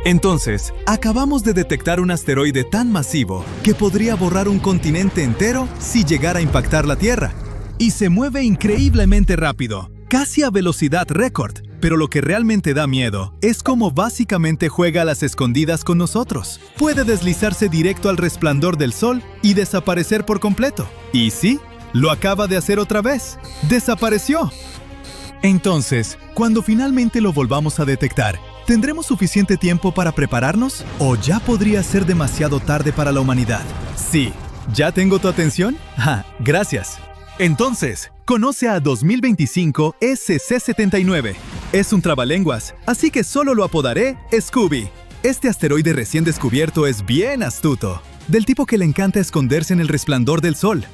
Entonces, acabamos de detectar un asteroide tan masivo que podría borrar un continente entero si llegara a impactar la Tierra. Y se mueve increíblemente rápido, casi a velocidad récord. Pero lo que realmente da miedo es cómo básicamente juega a las escondidas con nosotros. Puede deslizarse directo al resplandor del Sol y desaparecer por completo. Y sí, lo acaba de hacer otra vez. ¡Desapareció! Entonces, cuando finalmente lo volvamos a detectar, ¿tendremos suficiente tiempo para prepararnos? ¿O ya podría ser demasiado tarde para la humanidad? Sí. ¿Ya tengo tu atención? Gracias. Entonces, conoce a 2025 SC79. Es un trabalenguas, así que solo lo apodaré Scooby. Este asteroide recién descubierto es bien astuto, del tipo que le encanta esconderse en el resplandor del Sol.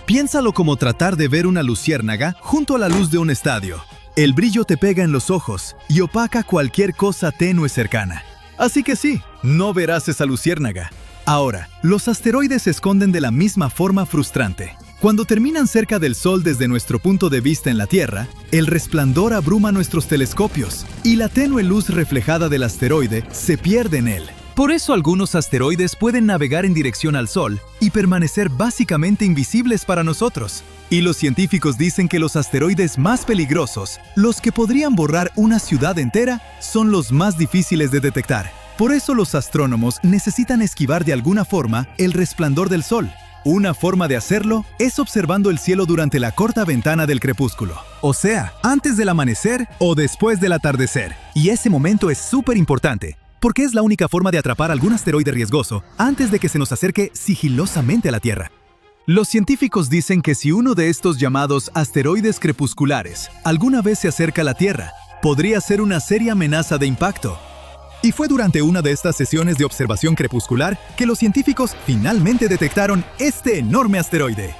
Piénsalo como tratar de ver una luciérnaga junto a la luz de un estadio. El brillo te pega en los ojos y opaca cualquier cosa tenue cercana. Así que sí, no verás esa luciérnaga. Ahora, los asteroides se esconden de la misma forma frustrante. Cuando terminan cerca del Sol desde nuestro punto de vista en la Tierra, el resplandor abruma nuestros telescopios y la tenue luz reflejada del asteroide se pierde en él. Por eso algunos asteroides pueden navegar en dirección al Sol y permanecer básicamente invisibles para nosotros. Y los científicos dicen que los asteroides más peligrosos, los que podrían borrar una ciudad entera, son los más difíciles de detectar. Por eso los astrónomos necesitan esquivar de alguna forma el resplandor del Sol. Una forma de hacerlo es observando el cielo durante la corta ventana del crepúsculo. O sea, antes del amanecer o después del atardecer. Y ese momento es súper importante, porque es la única forma de atrapar algún asteroide riesgoso antes de que se nos acerque sigilosamente a la Tierra. Los científicos dicen que si uno de estos llamados asteroides crepusculares alguna vez se acerca a la Tierra, podría ser una seria amenaza de impacto. Y fue durante una de estas sesiones de observación crepuscular que los científicos finalmente detectaron este enorme asteroide.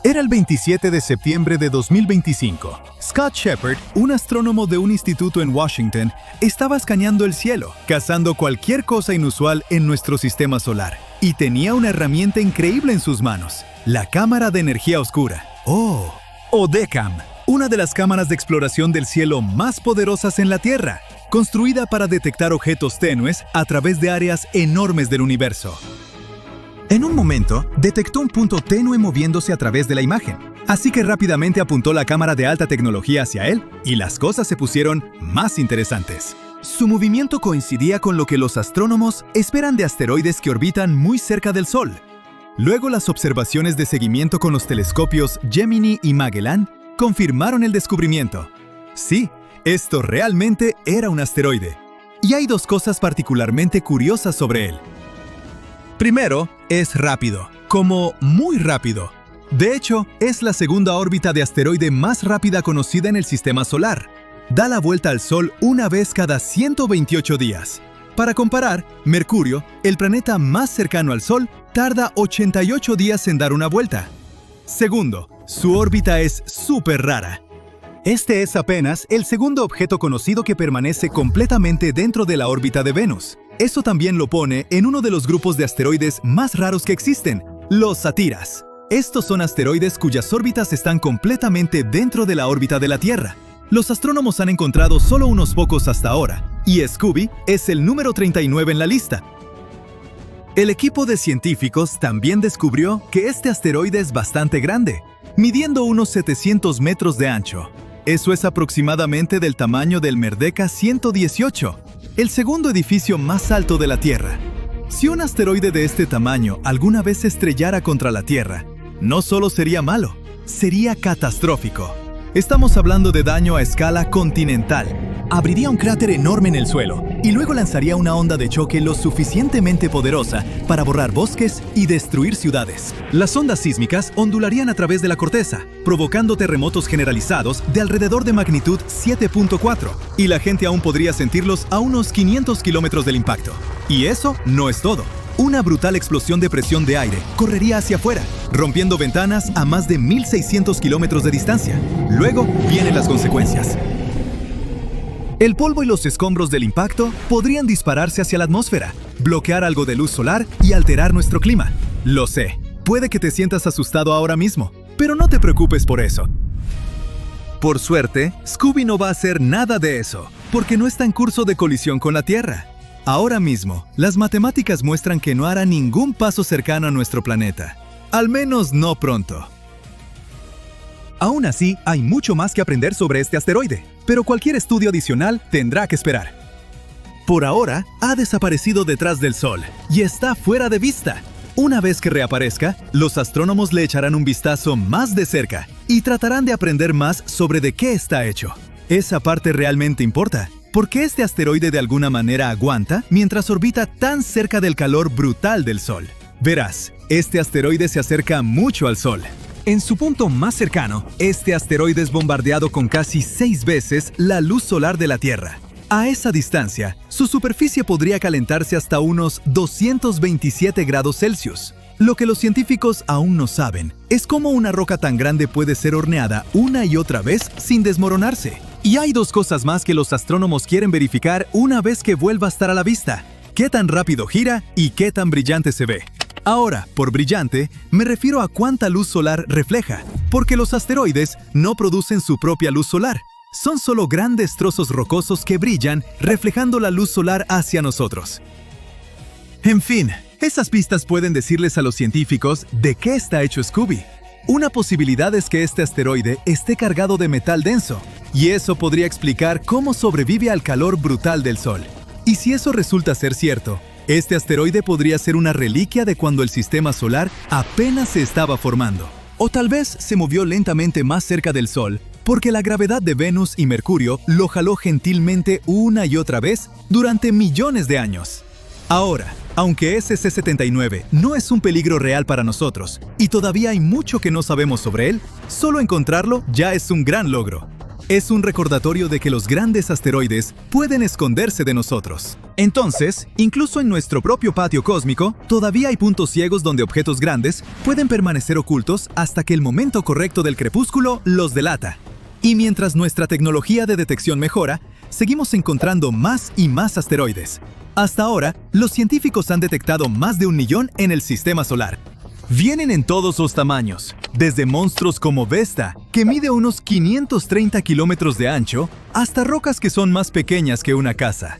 Era el 27 de septiembre de 2025. Scott Shepard, un astrónomo de un instituto en Washington, estaba escaneando el cielo, cazando cualquier cosa inusual en nuestro sistema solar. Y tenía una herramienta increíble en sus manos, la cámara de energía oscura. O DECAM, una de las cámaras de exploración del cielo más poderosas en la Tierra, construida para detectar objetos tenues a través de áreas enormes del universo. En un momento, detectó un punto tenue moviéndose a través de la imagen, así que rápidamente apuntó la cámara de alta tecnología hacia él y las cosas se pusieron más interesantes. Su movimiento coincidía con lo que los astrónomos esperan de asteroides que orbitan muy cerca del Sol. Luego, las observaciones de seguimiento con los telescopios Gemini y Magellan confirmaron el descubrimiento. Sí, esto realmente era un asteroide. Y hay dos cosas particularmente curiosas sobre él. Primero, es rápido, como muy rápido. De hecho, es la segunda órbita de asteroide más rápida conocida en el sistema solar. Da la vuelta al Sol una vez cada 128 días. Para comparar, Mercurio, el planeta más cercano al Sol, tarda 88 días en dar una vuelta. Segundo, su órbita es súper rara. Este es apenas el segundo objeto conocido que permanece completamente dentro de la órbita de Venus. Eso también lo pone en uno de los grupos de asteroides más raros que existen, los Satiras. Estos son asteroides cuyas órbitas están completamente dentro de la órbita de la Tierra. Los astrónomos han encontrado solo unos pocos hasta ahora, y Scooby es el número 39 en la lista. El equipo de científicos también descubrió que este asteroide es bastante grande, midiendo unos 700 metros de ancho. Eso es aproximadamente del tamaño del Merdeka 118, el segundo edificio más alto de la Tierra. Si un asteroide de este tamaño alguna vez se estrellara contra la Tierra, no solo sería malo, sería catastrófico. Estamos hablando de daño a escala continental. Abriría un cráter enorme en el suelo y luego lanzaría una onda de choque lo suficientemente poderosa para borrar bosques y destruir ciudades. Las ondas sísmicas ondularían a través de la corteza, provocando terremotos generalizados de alrededor de magnitud 7.4, y la gente aún podría sentirlos a unos 500 kilómetros del impacto. Y eso no es todo. Una brutal explosión de presión de aire correría hacia afuera, rompiendo ventanas a más de 1.600 kilómetros de distancia. Luego vienen las consecuencias. El polvo y los escombros del impacto podrían dispararse hacia la atmósfera, bloquear algo de luz solar y alterar nuestro clima. Lo sé, puede que te sientas asustado ahora mismo, pero no te preocupes por eso. Por suerte, Scooby no va a hacer nada de eso, porque no está en curso de colisión con la Tierra. Ahora mismo, las matemáticas muestran que no hará ningún paso cercano a nuestro planeta. Al menos no pronto. Aún así, hay mucho más que aprender sobre este asteroide, pero cualquier estudio adicional tendrá que esperar. Por ahora, ha desaparecido detrás del Sol y está fuera de vista. Una vez que reaparezca, los astrónomos le echarán un vistazo más de cerca y tratarán de aprender más sobre de qué está hecho. Esa parte realmente importa, porque este asteroide de alguna manera aguanta mientras orbita tan cerca del calor brutal del Sol. Verás, este asteroide se acerca mucho al Sol. En su punto más cercano, este asteroide es bombardeado con casi 6 veces la luz solar de la Tierra. A esa distancia, su superficie podría calentarse hasta unos 227 grados Celsius. Lo que los científicos aún no saben es cómo una roca tan grande puede ser horneada una y otra vez sin desmoronarse. Y hay 2 cosas más que los astrónomos quieren verificar una vez que vuelva a estar a la vista: qué tan rápido gira y qué tan brillante se ve. Ahora, por brillante, me refiero a cuánta luz solar refleja, porque los asteroides no producen su propia luz solar. Son solo grandes trozos rocosos que brillan, reflejando la luz solar hacia nosotros. En fin, esas pistas pueden decirles a los científicos de qué está hecho Scooby. Una posibilidad es que este asteroide esté cargado de metal denso, y eso podría explicar cómo sobrevive al calor brutal del Sol. Y si eso resulta ser cierto, este asteroide podría ser una reliquia de cuando el sistema solar apenas se estaba formando. O tal vez se movió lentamente más cerca del Sol, porque la gravedad de Venus y Mercurio lo jaló gentilmente una y otra vez durante millones de años. Ahora, aunque SC-79 no es un peligro real para nosotros, y todavía hay mucho que no sabemos sobre él, solo encontrarlo ya es un gran logro. Es un recordatorio de que los grandes asteroides pueden esconderse de nosotros. Entonces, incluso en nuestro propio patio cósmico, todavía hay puntos ciegos donde objetos grandes pueden permanecer ocultos hasta que el momento correcto del crepúsculo los delata. Y mientras nuestra tecnología de detección mejora, seguimos encontrando más y más asteroides. Hasta ahora, los científicos han detectado más de 1 millón en el sistema solar. Vienen en todos los tamaños, desde monstruos como Vesta, que mide unos 530 kilómetros de ancho, hasta rocas que son más pequeñas que una casa.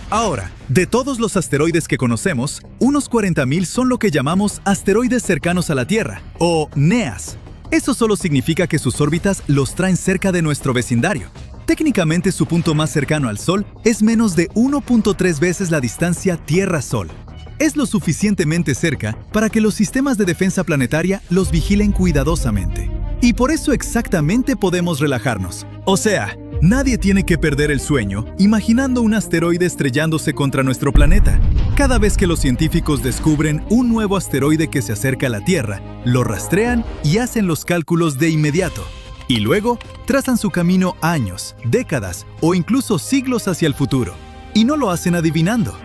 Ahora, de todos los asteroides que conocemos, unos 40.000 son lo que llamamos asteroides cercanos a la Tierra, o NEAs. Eso solo significa que sus órbitas los traen cerca de nuestro vecindario. Técnicamente, su punto más cercano al Sol es menos de 1.3 veces la distancia Tierra-Sol. Es lo suficientemente cerca para que los sistemas de defensa planetaria los vigilen cuidadosamente. Y por eso exactamente podemos relajarnos. O sea, nadie tiene que perder el sueño imaginando un asteroide estrellándose contra nuestro planeta. Cada vez que los científicos descubren un nuevo asteroide que se acerca a la Tierra, lo rastrean y hacen los cálculos de inmediato. Y luego, trazan su camino años, décadas o incluso siglos hacia el futuro. Y no lo hacen adivinando.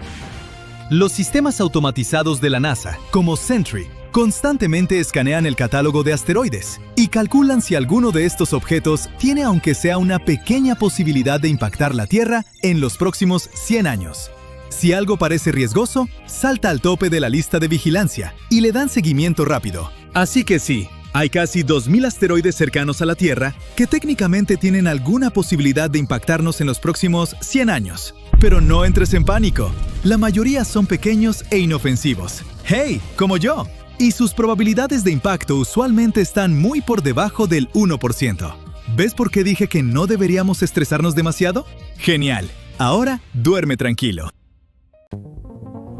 Los sistemas automatizados de la NASA, como Sentry, constantemente escanean el catálogo de asteroides y calculan si alguno de estos objetos tiene aunque sea una pequeña posibilidad de impactar la Tierra en los próximos 100 años. Si algo parece riesgoso, salta al tope de la lista de vigilancia y le dan seguimiento rápido. Así que sí, hay casi 2.000 asteroides cercanos a la Tierra que técnicamente tienen alguna posibilidad de impactarnos en los próximos 100 años. Pero no entres en pánico. La mayoría son pequeños e inofensivos. ¡Hey! Como yo. Y sus probabilidades de impacto usualmente están muy por debajo del 1%. ¿Ves por qué dije que no deberíamos estresarnos demasiado? ¡Genial! Ahora, duerme tranquilo.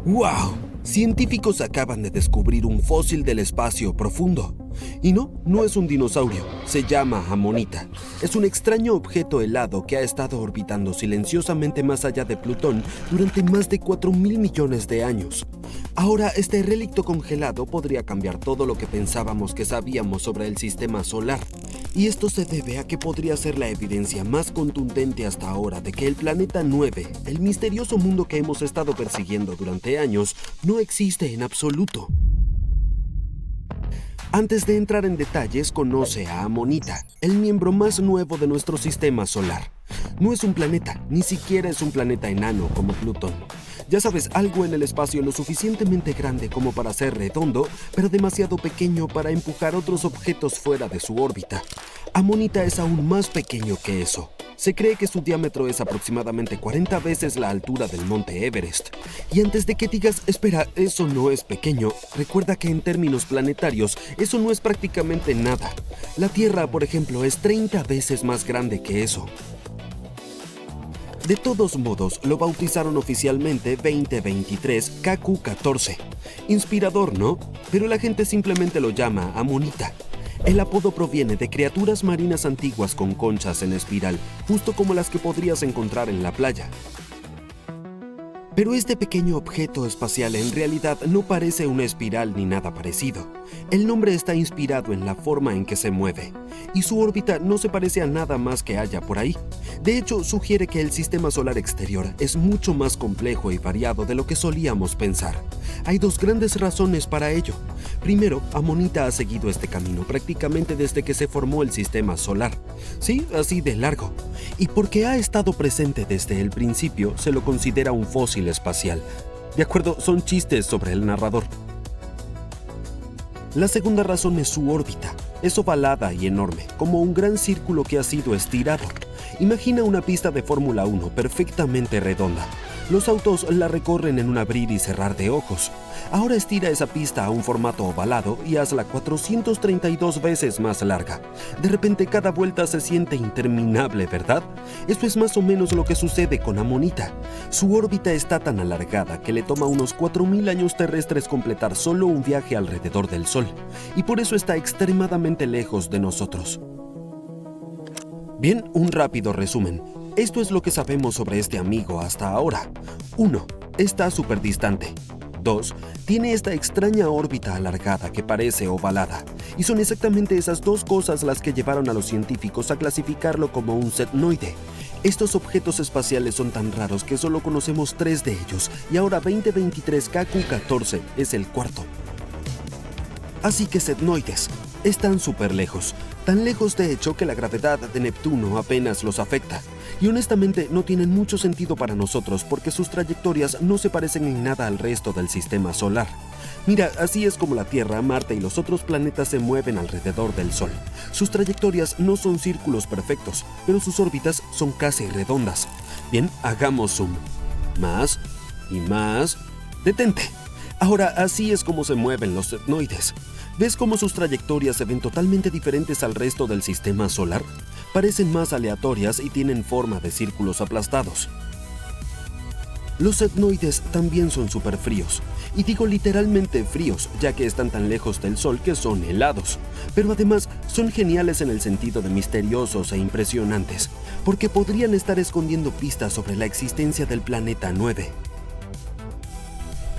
¡Wow! Científicos acaban de descubrir un fósil del espacio profundo. Y no es un dinosaurio, se llama amonita. Es un extraño objeto helado que ha estado orbitando silenciosamente más allá de Plutón durante más de 4.000 millones de años. Ahora, este relicto congelado podría cambiar todo lo que pensábamos que sabíamos sobre el sistema solar. Y esto se debe a que podría ser la evidencia más contundente hasta ahora de que el planeta 9, el misterioso mundo que hemos estado persiguiendo durante años, no existe en absoluto. Antes de entrar en detalles, conoce a Amonita, el miembro más nuevo de nuestro sistema solar. No es un planeta, ni siquiera es un planeta enano como Plutón. Ya sabes, algo en el espacio lo suficientemente grande como para ser redondo, pero demasiado pequeño para empujar otros objetos fuera de su órbita. Amonita es aún más pequeño que eso. Se cree que su diámetro es aproximadamente 40 veces la altura del monte Everest. Y antes de que digas, espera, eso no es pequeño, recuerda que en términos planetarios eso no es prácticamente nada. La Tierra, por ejemplo, es 30 veces más grande que eso. De todos modos, lo bautizaron oficialmente 2023 KQ-14. Inspirador, ¿no? Pero la gente simplemente lo llama Amonita. El apodo proviene de criaturas marinas antiguas con conchas en espiral, justo como las que podrías encontrar en la playa. Pero este pequeño objeto espacial en realidad no parece una espiral ni nada parecido. El nombre está inspirado en la forma en que se mueve, y su órbita no se parece a nada más que haya por ahí. De hecho, sugiere que el sistema solar exterior es mucho más complejo y variado de lo que solíamos pensar. Hay dos grandes razones para ello. Primero, Amonita ha seguido este camino prácticamente desde que se formó el sistema solar. Sí, así de largo. Y porque ha estado presente desde el principio, se lo considera un fósil espacial. De acuerdo, son chistes sobre el narrador. La segunda razón es su órbita. Es ovalada y enorme, como un gran círculo que ha sido estirado. Imagina una pista de Fórmula 1 perfectamente redonda. Los autos la recorren en un abrir y cerrar de ojos. Ahora estira esa pista a un formato ovalado y hazla 432 veces más larga. De repente cada vuelta se siente interminable, ¿verdad? Esto es más o menos lo que sucede con Amonita. Su órbita está tan alargada que le toma unos 4.000 años terrestres completar solo un viaje alrededor del Sol, y por eso está extremadamente lejos de nosotros. Bien, un rápido resumen. Esto es lo que sabemos sobre este amigo hasta ahora. 1. Está súper distante. 2. Tiene esta extraña órbita alargada que parece ovalada. Y son exactamente esas dos cosas las que llevaron a los científicos a clasificarlo como un setnoide. Estos objetos espaciales son tan raros que solo conocemos 3 de ellos, y ahora 2023 KQ-14 es el cuarto. Así que setnoides están súper lejos. Tan lejos de hecho que la gravedad de Neptuno apenas los afecta. Y honestamente no tienen mucho sentido para nosotros porque sus trayectorias no se parecen en nada al resto del sistema solar. Mira, así es como la Tierra, Marte y los otros planetas se mueven alrededor del Sol. Sus trayectorias no son círculos perfectos, pero sus órbitas son casi redondas. Bien, hagamos zoom. Más y más. ¡Detente! Ahora, así es como se mueven los setnoides. ¿Ves cómo sus trayectorias se ven totalmente diferentes al resto del sistema solar? Parecen más aleatorias y tienen forma de círculos aplastados. Los setnoides también son súper fríos, y digo literalmente fríos, ya que están tan lejos del Sol que son helados. Pero además son geniales en el sentido de misteriosos e impresionantes, porque podrían estar escondiendo pistas sobre la existencia del planeta 9.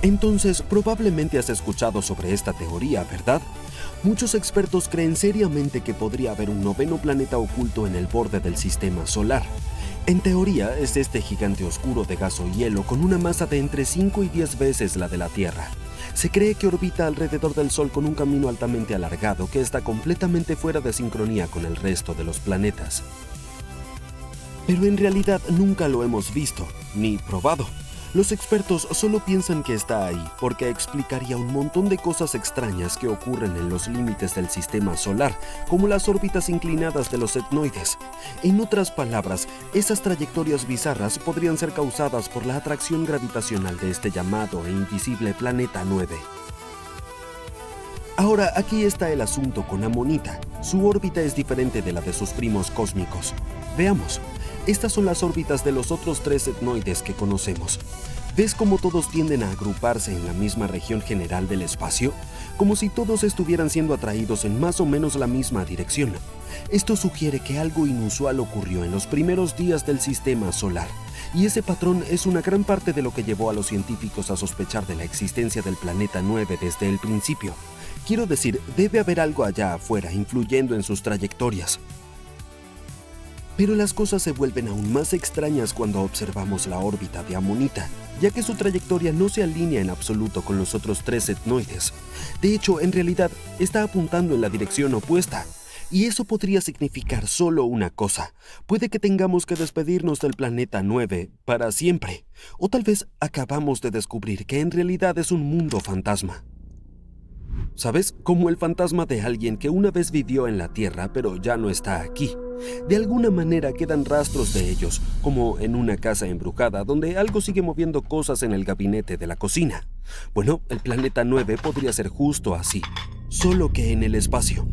Entonces, probablemente has escuchado sobre esta teoría, ¿verdad? Muchos expertos creen seriamente que podría haber un noveno planeta oculto en el borde del sistema solar. En teoría, es este gigante oscuro de gas o hielo con una masa de entre 5 y 10 veces la de la Tierra. Se cree que orbita alrededor del Sol con un camino altamente alargado que está completamente fuera de sincronía con el resto de los planetas. Pero en realidad nunca lo hemos visto, ni probado. Los expertos solo piensan que está ahí porque explicaría un montón de cosas extrañas que ocurren en los límites del sistema solar, como las órbitas inclinadas de los setnoides. En otras palabras, esas trayectorias bizarras podrían ser causadas por la atracción gravitacional de este llamado e invisible planeta 9. Ahora, aquí está el asunto con Amonita. Su órbita es diferente de la de sus primos cósmicos. Veamos. Estas son las órbitas de los otros 3 setnoides que conocemos. ¿Ves cómo todos tienden a agruparse en la misma región general del espacio? Como si todos estuvieran siendo atraídos en más o menos la misma dirección. Esto sugiere que algo inusual ocurrió en los primeros días del sistema solar. Y ese patrón es una gran parte de lo que llevó a los científicos a sospechar de la existencia del planeta 9 desde el principio. Quiero decir, debe haber algo allá afuera influyendo en sus trayectorias. Pero las cosas se vuelven aún más extrañas cuando observamos la órbita de Amonita, ya que su trayectoria no se alinea en absoluto con los otros 3 setnoides. De hecho, en realidad, está apuntando en la dirección opuesta. Y eso podría significar solo una cosa. Puede que tengamos que despedirnos del planeta 9 para siempre. O tal vez acabamos de descubrir que en realidad es un mundo fantasma. ¿Sabes? Como el fantasma de alguien que una vez vivió en la Tierra pero ya no está aquí. De alguna manera quedan rastros de ellos, como en una casa embrujada donde algo sigue moviendo cosas en el gabinete de la cocina. Bueno, el planeta 9 podría ser justo así, solo que en el espacio.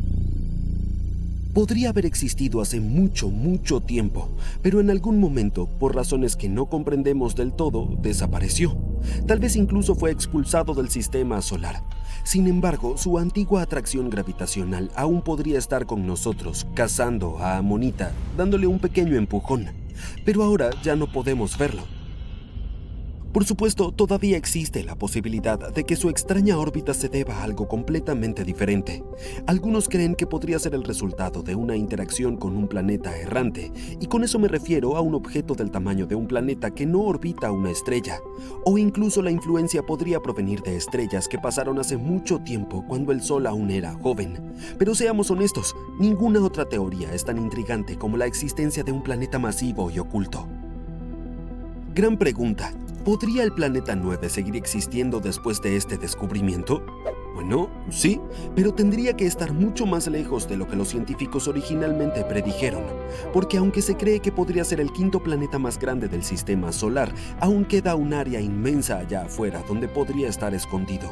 Podría haber existido hace mucho, mucho tiempo, pero en algún momento, por razones que no comprendemos del todo, desapareció. Tal vez incluso fue expulsado del sistema solar. Sin embargo, su antigua atracción gravitacional aún podría estar con nosotros, cazando a Amonita, dándole un pequeño empujón. Pero ahora ya no podemos verlo. Por supuesto, todavía existe la posibilidad de que su extraña órbita se deba a algo completamente diferente. Algunos creen que podría ser el resultado de una interacción con un planeta errante, y con eso me refiero a un objeto del tamaño de un planeta que no orbita una estrella. O incluso la influencia podría provenir de estrellas que pasaron hace mucho tiempo cuando el Sol aún era joven. Pero seamos honestos, ninguna otra teoría es tan intrigante como la existencia de un planeta masivo y oculto. Gran pregunta. ¿Podría el planeta 9 seguir existiendo después de este descubrimiento? Bueno, sí, pero tendría que estar mucho más lejos de lo que los científicos originalmente predijeron, porque aunque se cree que podría ser el quinto planeta más grande del sistema solar, aún queda un área inmensa allá afuera donde podría estar escondido.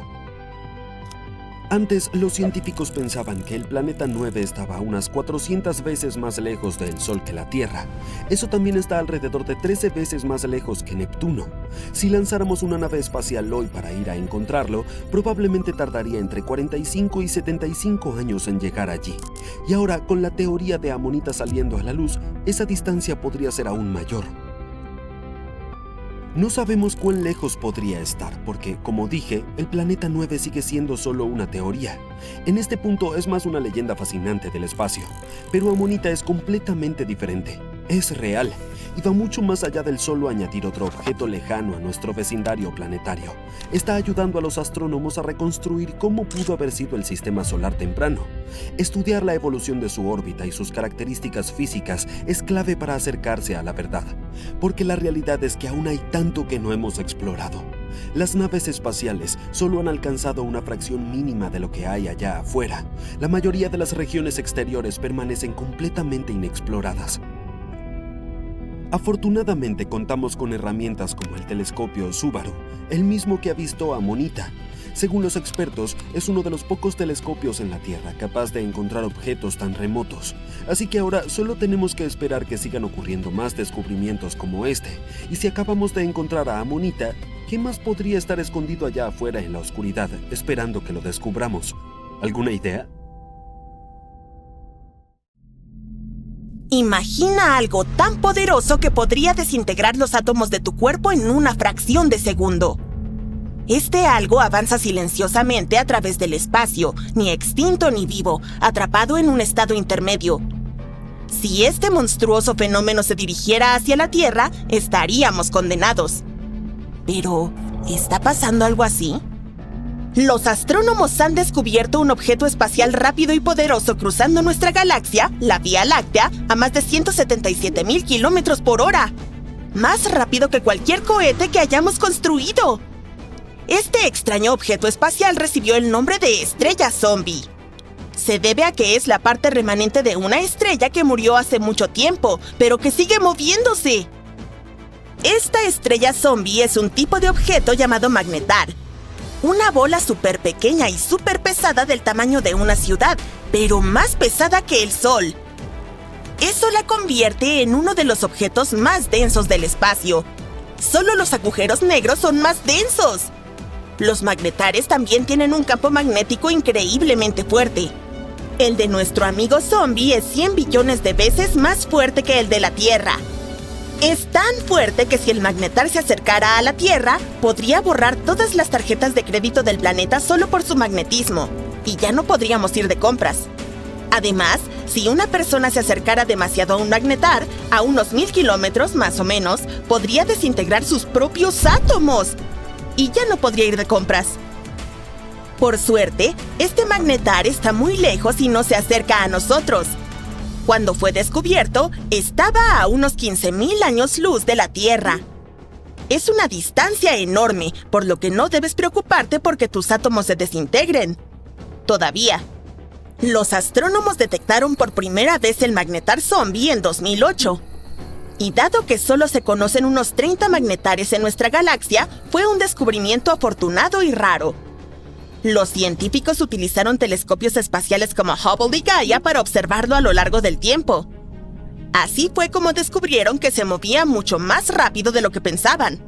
Antes, los científicos pensaban que el planeta 9 estaba unas 400 veces más lejos del Sol que la Tierra. Eso también está alrededor de 13 veces más lejos que Neptuno. Si lanzáramos una nave espacial hoy para ir a encontrarlo, probablemente tardaría entre 45 y 75 años en llegar allí. Y ahora, con la teoría de Amonita saliendo a la luz, esa distancia podría ser aún mayor. No sabemos cuán lejos podría estar, porque, como dije, el planeta 9 sigue siendo solo una teoría. En este punto es más una leyenda fascinante del espacio, pero Amonita es completamente diferente. Es real, y va mucho más allá del solo añadir otro objeto lejano a nuestro vecindario planetario. Está ayudando a los astrónomos a reconstruir cómo pudo haber sido el sistema solar temprano. Estudiar la evolución de su órbita y sus características físicas es clave para acercarse a la verdad, porque la realidad es que aún hay tanto que no hemos explorado. Las naves espaciales solo han alcanzado una fracción mínima de lo que hay allá afuera. La mayoría de las regiones exteriores permanecen completamente inexploradas. Afortunadamente contamos con herramientas como el telescopio Subaru, el mismo que ha visto a Amonita. Según los expertos, es uno de los pocos telescopios en la Tierra capaz de encontrar objetos tan remotos. Así que ahora solo tenemos que esperar que sigan ocurriendo más descubrimientos como este. Y si acabamos de encontrar a Amonita, ¿qué más podría estar escondido allá afuera en la oscuridad, esperando que lo descubramos? ¿Alguna idea? Imagina algo tan poderoso que podría desintegrar los átomos de tu cuerpo en una fracción de segundo. Este algo avanza silenciosamente a través del espacio, ni extinto ni vivo, atrapado en un estado intermedio. Si este monstruoso fenómeno se dirigiera hacia la Tierra, estaríamos condenados. Pero, ¿está pasando algo así? Los astrónomos han descubierto un objeto espacial rápido y poderoso cruzando nuestra galaxia, la Vía Láctea, a más de 177,000 kilómetros por hora. Más rápido que cualquier cohete que hayamos construido. Este extraño objeto espacial recibió el nombre de estrella zombie. Se debe a que es la parte remanente de una estrella que murió hace mucho tiempo, pero que sigue moviéndose. Esta estrella zombie es un tipo de objeto llamado magnetar. Una bola súper pequeña y súper pesada del tamaño de una ciudad, pero más pesada que el Sol. Eso la convierte en uno de los objetos más densos del espacio. Solo los agujeros negros son más densos. Los magnetares también tienen un campo magnético increíblemente fuerte. El de nuestro amigo zombie es 100 billones de veces más fuerte que el de la Tierra. Es tan fuerte que si el magnetar se acercara a la Tierra, podría borrar todas las tarjetas de crédito del planeta solo por su magnetismo, y ya no podríamos ir de compras. Además, si una persona se acercara demasiado a un magnetar, a unos 1000 kilómetros más o menos, podría desintegrar sus propios átomos, y ya no podría ir de compras. Por suerte, este magnetar está muy lejos y no se acerca a nosotros. Cuando fue descubierto, estaba a unos 15,000 años luz de la Tierra. Es una distancia enorme, por lo que no debes preocuparte porque tus átomos se desintegren. todavía. Los astrónomos detectaron por primera vez el magnetar zombie en 2008. Y dado que solo se conocen unos 30 magnetares en nuestra galaxia, fue un descubrimiento afortunado y raro. Los científicos utilizaron telescopios espaciales como Hubble y Gaia para observarlo a lo largo del tiempo. Así fue como descubrieron que se movía mucho más rápido de lo que pensaban.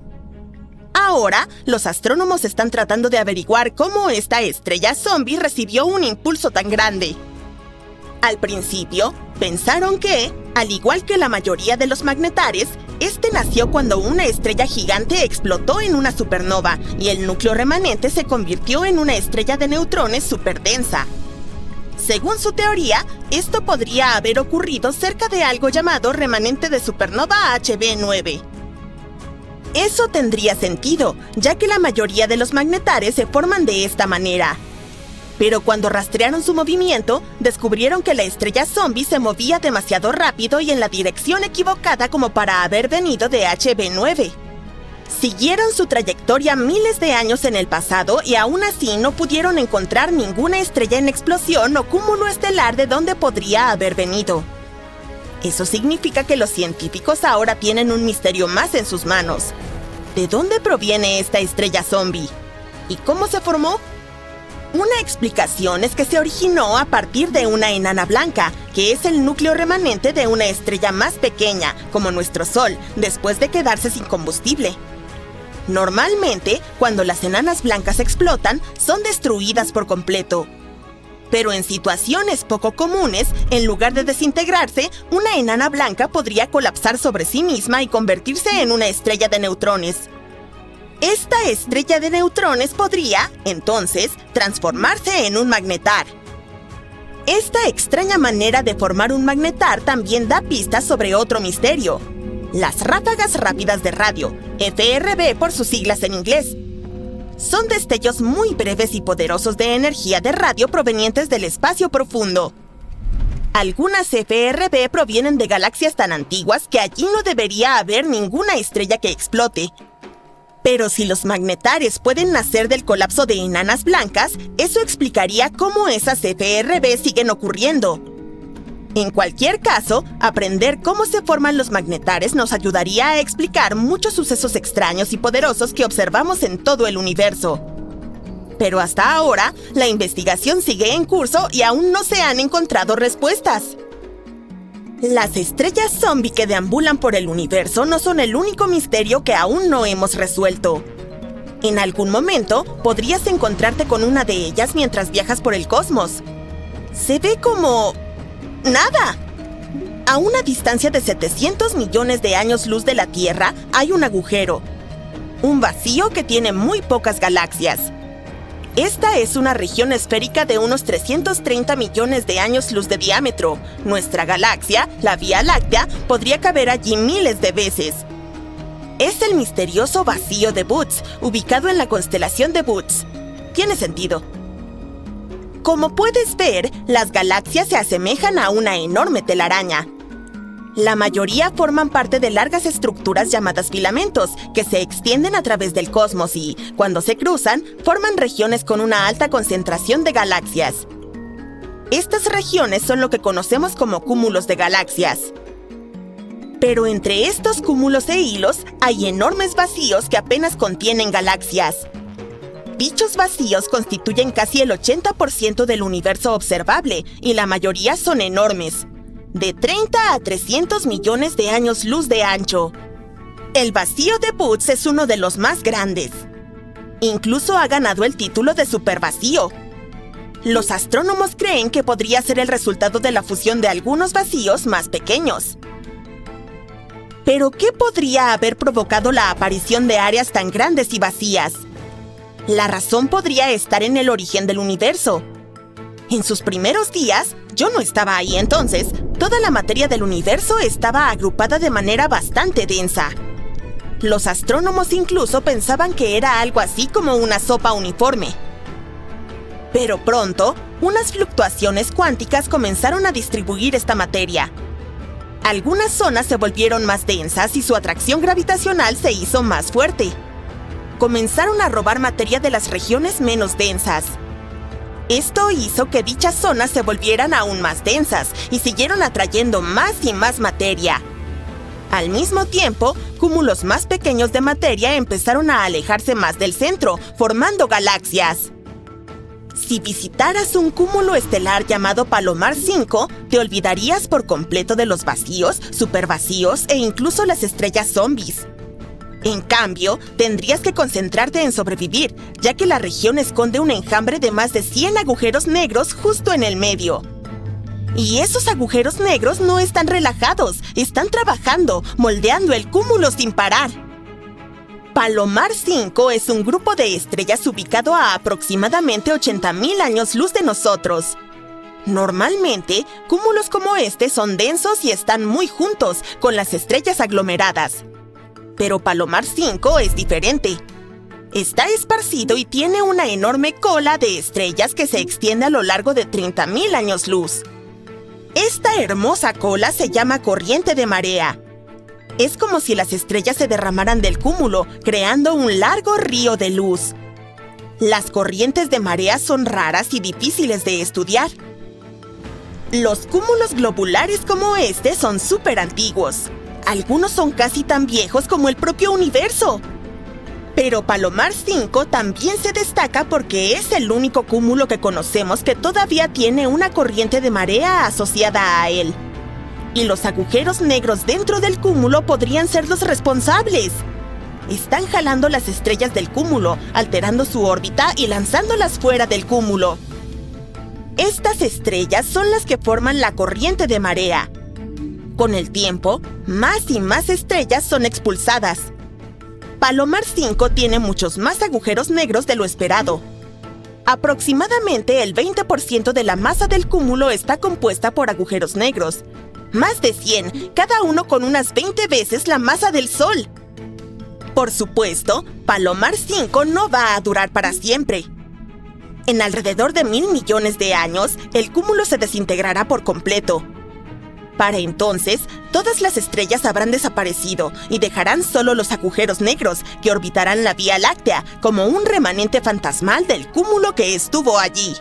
Ahora, los astrónomos están tratando de averiguar cómo esta estrella zombie recibió un impulso tan grande. Al principio, pensaron que, al igual que la mayoría de los magnetares, este nació cuando una estrella gigante explotó en una supernova y el núcleo remanente se convirtió en una estrella de neutrones superdensa. Según su teoría, esto podría haber ocurrido cerca de algo llamado remanente de supernova HB9. Eso tendría sentido, ya que la mayoría de los magnetares se forman de esta manera. Pero cuando rastrearon su movimiento, descubrieron que la estrella zombie se movía demasiado rápido y en la dirección equivocada como para haber venido de HB9. Siguieron su trayectoria miles de años en el pasado y aún así no pudieron encontrar ninguna estrella en explosión o cúmulo estelar de donde podría haber venido. Eso significa que los científicos ahora tienen un misterio más en sus manos. ¿De dónde proviene esta estrella zombie? ¿Y cómo se formó? Una explicación es que se originó a partir de una enana blanca, que es el núcleo remanente de una estrella más pequeña, como nuestro Sol, después de quedarse sin combustible. Normalmente, cuando las enanas blancas explotan, son destruidas por completo. Pero en situaciones poco comunes, en lugar de desintegrarse, una enana blanca podría colapsar sobre sí misma y convertirse en una estrella de neutrones. Esta estrella de neutrones podría, entonces, transformarse en un magnetar. Esta extraña manera de formar un magnetar también da pistas sobre otro misterio: las ráfagas rápidas de radio, FRB por sus siglas en inglés. Son destellos muy breves y poderosos de energía de radio provenientes del espacio profundo. Algunas FRB provienen de galaxias tan antiguas que allí no debería haber ninguna estrella que explote. Pero si los magnetares pueden nacer del colapso de enanas blancas, eso explicaría cómo esas FRB siguen ocurriendo. En cualquier caso, aprender cómo se forman los magnetares nos ayudaría a explicar muchos sucesos extraños y poderosos que observamos en todo el universo. Pero hasta ahora, la investigación sigue en curso y aún no se han encontrado respuestas. Las estrellas zombie que deambulan por el universo no son el único misterio que aún no hemos resuelto. En algún momento, podrías encontrarte con una de ellas mientras viajas por el cosmos. Se ve como nada. A una distancia de 700 millones de años luz de la Tierra hay un agujero, un vacío que tiene muy pocas galaxias. Esta es una región esférica de unos 330 millones de años luz de diámetro. Nuestra galaxia, la Vía Láctea, podría caber allí miles de veces. Es el misterioso vacío de Boots, ubicado en la constelación de Boots. Tiene sentido. Como puedes ver, las galaxias se asemejan a una enorme telaraña. La mayoría forman parte de largas estructuras llamadas filamentos, que se extienden a través del cosmos y, cuando se cruzan, forman regiones con una alta concentración de galaxias. Estas regiones son lo que conocemos como cúmulos de galaxias. Pero entre estos cúmulos e hilos hay enormes vacíos que apenas contienen galaxias. Dichos vacíos constituyen casi el 80% del universo observable y la mayoría son enormes, de 30 a 300 millones de años luz de ancho. El vacío de Boots es uno de los más grandes. Incluso ha ganado el título de supervacío. Los astrónomos creen que podría ser el resultado de la fusión de algunos vacíos más pequeños. ¿Pero qué podría haber provocado la aparición de áreas tan grandes y vacías? La razón podría estar en el origen del universo. En sus primeros días, yo no estaba ahí entonces, toda la materia del universo estaba agrupada de manera bastante densa. Los astrónomos incluso pensaban que era algo así como una sopa uniforme. Pero pronto, unas fluctuaciones cuánticas comenzaron a distribuir esta materia. Algunas zonas se volvieron más densas y su atracción gravitacional se hizo más fuerte. Comenzaron a robar materia de las regiones menos densas. Esto hizo que dichas zonas se volvieran aún más densas y siguieron atrayendo más y más materia. Al mismo tiempo, cúmulos más pequeños de materia empezaron a alejarse más del centro, formando galaxias. Si visitaras un cúmulo estelar llamado Palomar 5, te olvidarías por completo de los vacíos, supervacíos e incluso las estrellas zombies. En cambio, tendrías que concentrarte en sobrevivir, ya que la región esconde un enjambre de más de 100 agujeros negros justo en el medio. Y esos agujeros negros no están relajados, están trabajando, moldeando el cúmulo sin parar. Palomar 5 es un grupo de estrellas ubicado a aproximadamente 80,000 años luz de nosotros. Normalmente, cúmulos como este son densos y están muy juntos, con las estrellas aglomeradas. Pero Palomar 5 es diferente. Está esparcido y tiene una enorme cola de estrellas que se extiende a lo largo de 30,000 años luz. Esta hermosa cola se llama corriente de marea. Es como si las estrellas se derramaran del cúmulo, creando un largo río de luz. Las corrientes de marea son raras y difíciles de estudiar. Los cúmulos globulares como este son súper antiguos. Algunos son casi tan viejos como el propio universo. Pero Palomar 5 también se destaca porque es el único cúmulo que conocemos que todavía tiene una corriente de marea asociada a él. Y los agujeros negros dentro del cúmulo podrían ser los responsables. Están jalando las estrellas del cúmulo, alterando su órbita y lanzándolas fuera del cúmulo. Estas estrellas son las que forman la corriente de marea. Con el tiempo, más y más estrellas son expulsadas. Palomar 5 tiene muchos más agujeros negros de lo esperado. Aproximadamente el 20% de la masa del cúmulo está compuesta por agujeros negros. Más de 100, cada uno con unas 20 veces la masa del Sol. Por supuesto, Palomar 5 no va a durar para siempre. En alrededor de 1,000 millones de años, el cúmulo se desintegrará por completo. Para entonces, todas las estrellas habrán desaparecido y dejarán solo los agujeros negros que orbitarán la Vía Láctea como un remanente fantasmal del cúmulo que estuvo allí.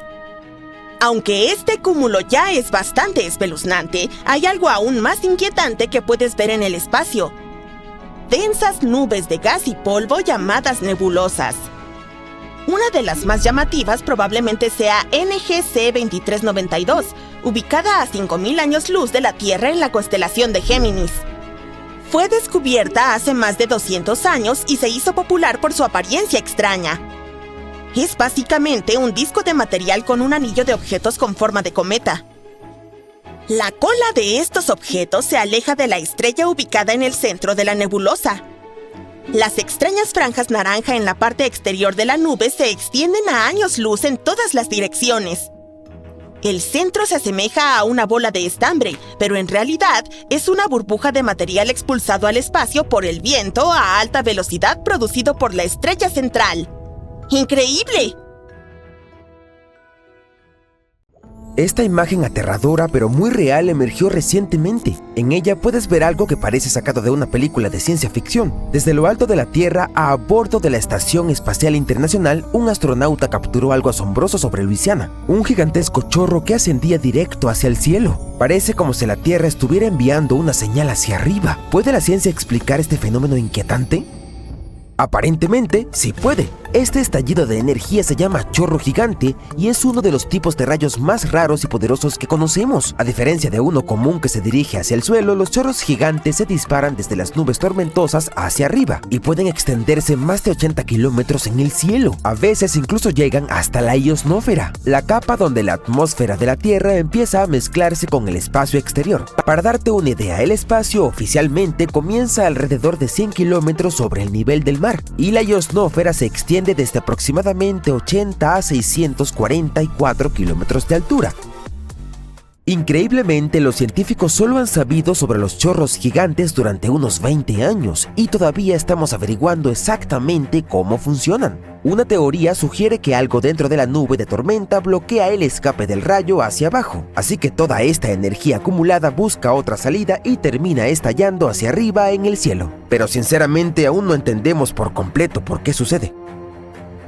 Aunque este cúmulo ya es bastante espeluznante, hay algo aún más inquietante que puedes ver en el espacio. Densas nubes de gas y polvo llamadas nebulosas. Una de las más llamativas probablemente sea NGC 2392, ubicada a 5,000 años luz de la Tierra en la constelación de Géminis. Fue descubierta hace más de 200 años y se hizo popular por su apariencia extraña. Es básicamente un disco de material con un anillo de objetos con forma de cometa. La cola de estos objetos se aleja de la estrella ubicada en el centro de la nebulosa. Las extrañas franjas naranja en la parte exterior de la nube se extienden a años luz en todas las direcciones. El centro se asemeja a una bola de estambre, pero en realidad es una burbuja de material expulsado al espacio por el viento a alta velocidad producido por la estrella central. ¡Increíble! Esta imagen aterradora pero muy real emergió recientemente. En ella puedes ver algo que parece sacado de una película de ciencia ficción. Desde lo alto de la Tierra, a bordo de la Estación Espacial Internacional, un astronauta capturó algo asombroso sobre Luisiana. Un gigantesco chorro que ascendía directo hacia el cielo. Parece como si la Tierra estuviera enviando una señal hacia arriba. ¿Puede la ciencia explicar este fenómeno inquietante? Aparentemente, sí puede. Este estallido de energía se llama chorro gigante y es uno de los tipos de rayos más raros y poderosos que conocemos. A diferencia de uno común que se dirige hacia el suelo, los chorros gigantes se disparan desde las nubes tormentosas hacia arriba y pueden extenderse más de 80 kilómetros en el cielo. A veces incluso llegan hasta la ionosfera, la capa donde la atmósfera de la Tierra empieza a mezclarse con el espacio exterior. Para darte una idea, el espacio oficialmente comienza alrededor de 100 kilómetros sobre el nivel del mar y la ionosfera se extiende desde aproximadamente 80 a 644 kilómetros de altura. Increíblemente, los científicos solo han sabido sobre los chorros gigantes durante unos 20 años y todavía estamos averiguando exactamente cómo funcionan. Una teoría sugiere que algo dentro de la nube de tormenta bloquea el escape del rayo hacia abajo, así que toda esta energía acumulada busca otra salida y termina estallando hacia arriba en el cielo. Pero sinceramente aún no entendemos por completo por qué sucede.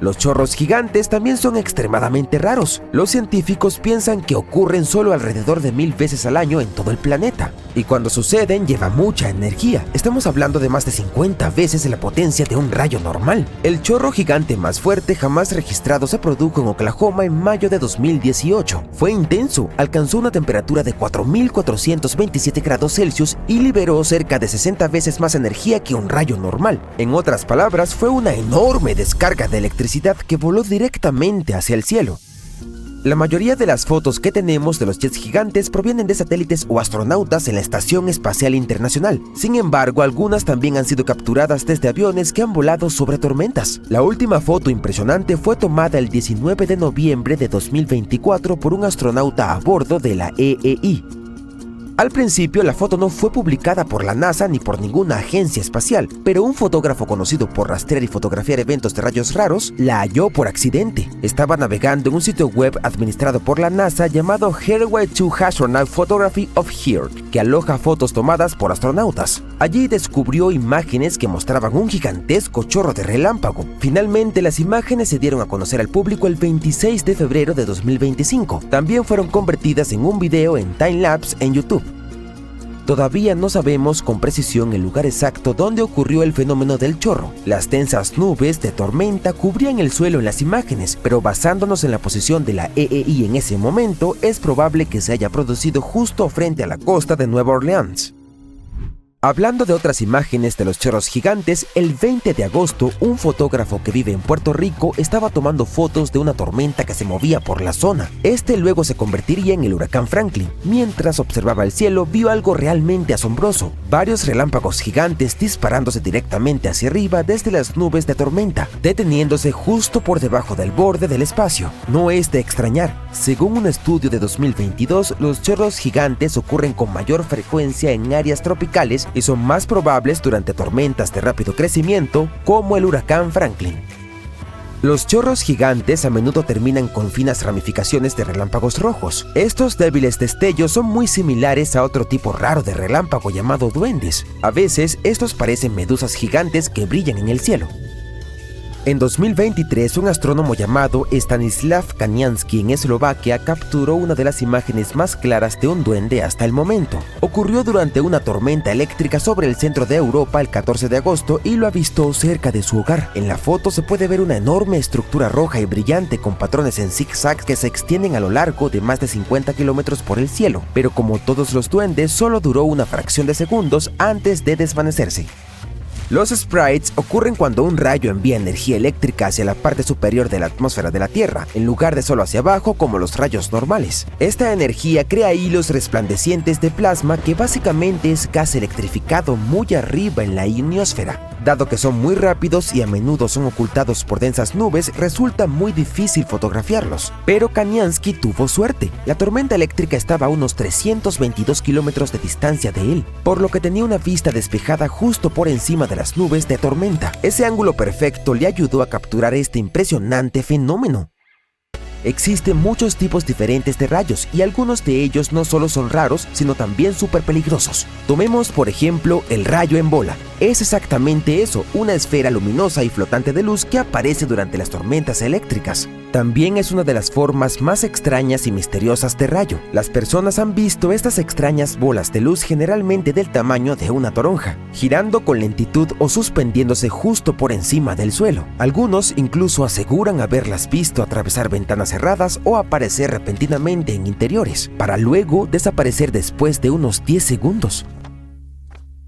Los chorros gigantes también son extremadamente raros. Los científicos piensan que ocurren solo alrededor de 1000 veces al año en todo el planeta. Y cuando suceden, lleva mucha energía. Estamos hablando de más de 50 veces la potencia de un rayo normal. El chorro gigante más fuerte jamás registrado se produjo en Oklahoma en mayo de 2018. Fue intenso, alcanzó una temperatura de 4427 grados Celsius y liberó cerca de 60 veces más energía que un rayo normal. En otras palabras, fue una enorme descarga de electricidad que voló directamente hacia el cielo. La mayoría de las fotos que tenemos de los jets gigantes provienen de satélites o astronautas en la Estación Espacial Internacional. Sin embargo, algunas también han sido capturadas desde aviones que han volado sobre tormentas. La última foto impresionante fue tomada el 19 de noviembre de 2024 por un astronauta a bordo de la EEI. Al principio, la foto no fue publicada por la NASA ni por ninguna agencia espacial, pero un fotógrafo conocido por rastrear y fotografiar eventos de rayos raros la halló por accidente. Estaba navegando en un sitio web administrado por la NASA llamado Highway to Astronaut Photography of Earth, que aloja fotos tomadas por astronautas. Allí descubrió imágenes que mostraban un gigantesco chorro de relámpago. Finalmente, las imágenes se dieron a conocer al público el 26 de febrero de 2025. También fueron convertidas en un video en time-lapse en YouTube. Todavía no sabemos con precisión el lugar exacto donde ocurrió el fenómeno del chorro. Las densas nubes de tormenta cubrían el suelo en las imágenes, pero basándonos en la posición de la EEI en ese momento, es probable que se haya producido justo frente a la costa de Nueva Orleans. Hablando de otras imágenes de los chorros gigantes, el 20 de agosto, un fotógrafo que vive en Puerto Rico estaba tomando fotos de una tormenta que se movía por la zona. Este luego se convertiría en el huracán Franklin. Mientras observaba el cielo, vio algo realmente asombroso: varios relámpagos gigantes disparándose directamente hacia arriba desde las nubes de tormenta, deteniéndose justo por debajo del borde del espacio. No es de extrañar. Según un estudio de 2022, los chorros gigantes ocurren con mayor frecuencia en áreas tropicales y son más probables durante tormentas de rápido crecimiento, como el huracán Franklin. Los chorros gigantes a menudo terminan con finas ramificaciones de relámpagos rojos. Estos débiles destellos son muy similares a otro tipo raro de relámpago llamado duendes. A veces, estos parecen medusas gigantes que brillan en el cielo. En 2023, un astrónomo llamado Stanislav Kanianski en Eslovaquia capturó una de las imágenes más claras de un duende hasta el momento. Ocurrió durante una tormenta eléctrica sobre el centro de Europa el 14 de agosto y lo avistó cerca de su hogar. En la foto se puede ver una enorme estructura roja y brillante con patrones en zigzag que se extienden a lo largo de más de 50 kilómetros por el cielo, pero como todos los duendes, solo duró una fracción de segundos antes de desvanecerse. Los sprites ocurren cuando un rayo envía energía eléctrica hacia la parte superior de la atmósfera de la Tierra, en lugar de solo hacia abajo como los rayos normales. Esta energía crea hilos resplandecientes de plasma que básicamente es gas electrificado muy arriba en la ionosfera. Dado que son muy rápidos y a menudo son ocultados por densas nubes, resulta muy difícil fotografiarlos. Pero Kanianski tuvo suerte. La tormenta eléctrica estaba a unos 322 kilómetros de distancia de él, por lo que tenía una vista despejada justo por encima de las nubes de tormenta. Ese ángulo perfecto le ayudó a capturar este impresionante fenómeno. Existen muchos tipos diferentes de rayos y algunos de ellos no solo son raros, sino también súper peligrosos. Tomemos, por ejemplo, el rayo en bola. Es exactamente eso, una esfera luminosa y flotante de luz que aparece durante las tormentas eléctricas. También es una de las formas más extrañas y misteriosas de rayo. Las personas han visto estas extrañas bolas de luz generalmente del tamaño de una toronja, girando con lentitud o suspendiéndose justo por encima del suelo. Algunos incluso aseguran haberlas visto atravesar ventanas cerradas o aparecer repentinamente en interiores, para luego desaparecer después de unos 10 segundos.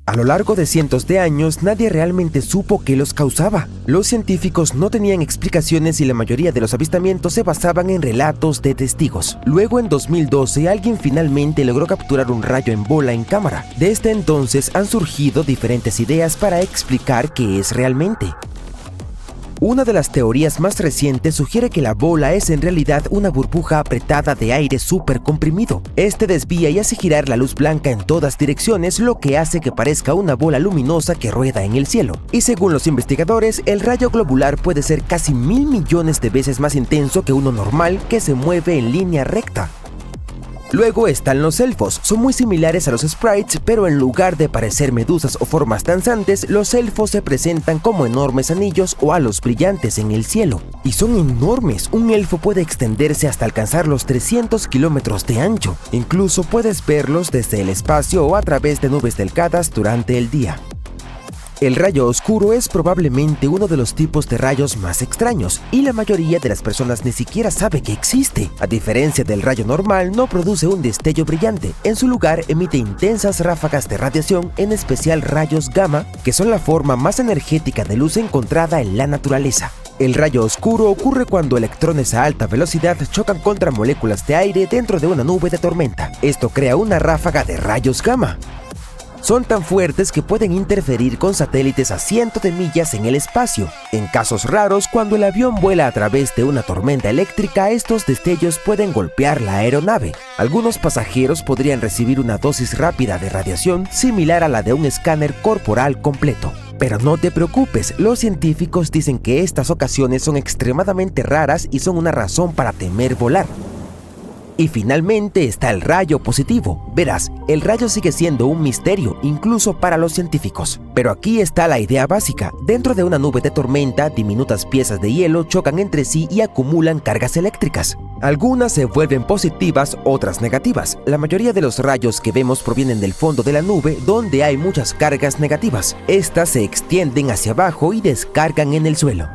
A lo largo de cientos de años, nadie realmente supo qué los causaba. Los científicos no tenían explicaciones y la mayoría de los avistamientos se basaban en relatos de testigos. Luego, en 2012, alguien finalmente logró capturar un rayo en bola en cámara. Desde entonces han surgido diferentes ideas para explicar qué es realmente. Una de las teorías más recientes sugiere que la bola es en realidad una burbuja apretada de aire súper comprimido. Este desvía y hace girar la luz blanca en todas direcciones, lo que hace que parezca una bola luminosa que rueda en el cielo. Y según los investigadores, el rayo globular puede ser casi 1000 millones de veces más intenso que uno normal que se mueve en línea recta. Luego están los elfos. Son muy similares a los sprites, pero en lugar de parecer medusas o formas danzantes, los elfos se presentan como enormes anillos o halos brillantes en el cielo. Y son enormes. Un elfo puede extenderse hasta alcanzar los 300 kilómetros de ancho. Incluso puedes verlos desde el espacio o a través de nubes delgadas durante el día. El rayo oscuro es probablemente uno de los tipos de rayos más extraños y la mayoría de las personas ni siquiera sabe que existe. A diferencia del rayo normal, no produce un destello brillante. En su lugar, emite intensas ráfagas de radiación, en especial rayos gamma, que son la forma más energética de luz encontrada en la naturaleza. El rayo oscuro ocurre cuando electrones a alta velocidad chocan contra moléculas de aire dentro de una nube de tormenta. Esto crea una ráfaga de rayos gamma. Son tan fuertes que pueden interferir con satélites a cientos de millas en el espacio. En casos raros, cuando el avión vuela a través de una tormenta eléctrica, estos destellos pueden golpear la aeronave. Algunos pasajeros podrían recibir una dosis rápida de radiación similar a la de un escáner corporal completo. Pero no te preocupes, los científicos dicen que estas ocasiones son extremadamente raras y son una razón para temer volar. Y finalmente está el rayo positivo. Verás, el rayo sigue siendo un misterio, incluso para los científicos. Pero aquí está la idea básica. Dentro de una nube de tormenta, diminutas piezas de hielo chocan entre sí y acumulan cargas eléctricas. Algunas se vuelven positivas, otras negativas. La mayoría de los rayos que vemos provienen del fondo de la nube, donde hay muchas cargas negativas. Estas se extienden hacia abajo y descargan en el suelo.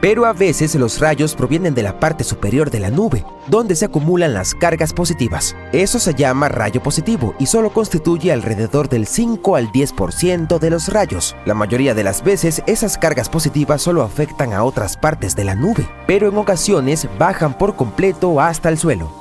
Pero a veces los rayos provienen de la parte superior de la nube, donde se acumulan las cargas positivas. Eso se llama rayo positivo y solo constituye alrededor del 5 al 10% de los rayos. La mayoría de las veces esas cargas positivas solo afectan a otras partes de la nube, pero en ocasiones bajan por completo hasta el suelo.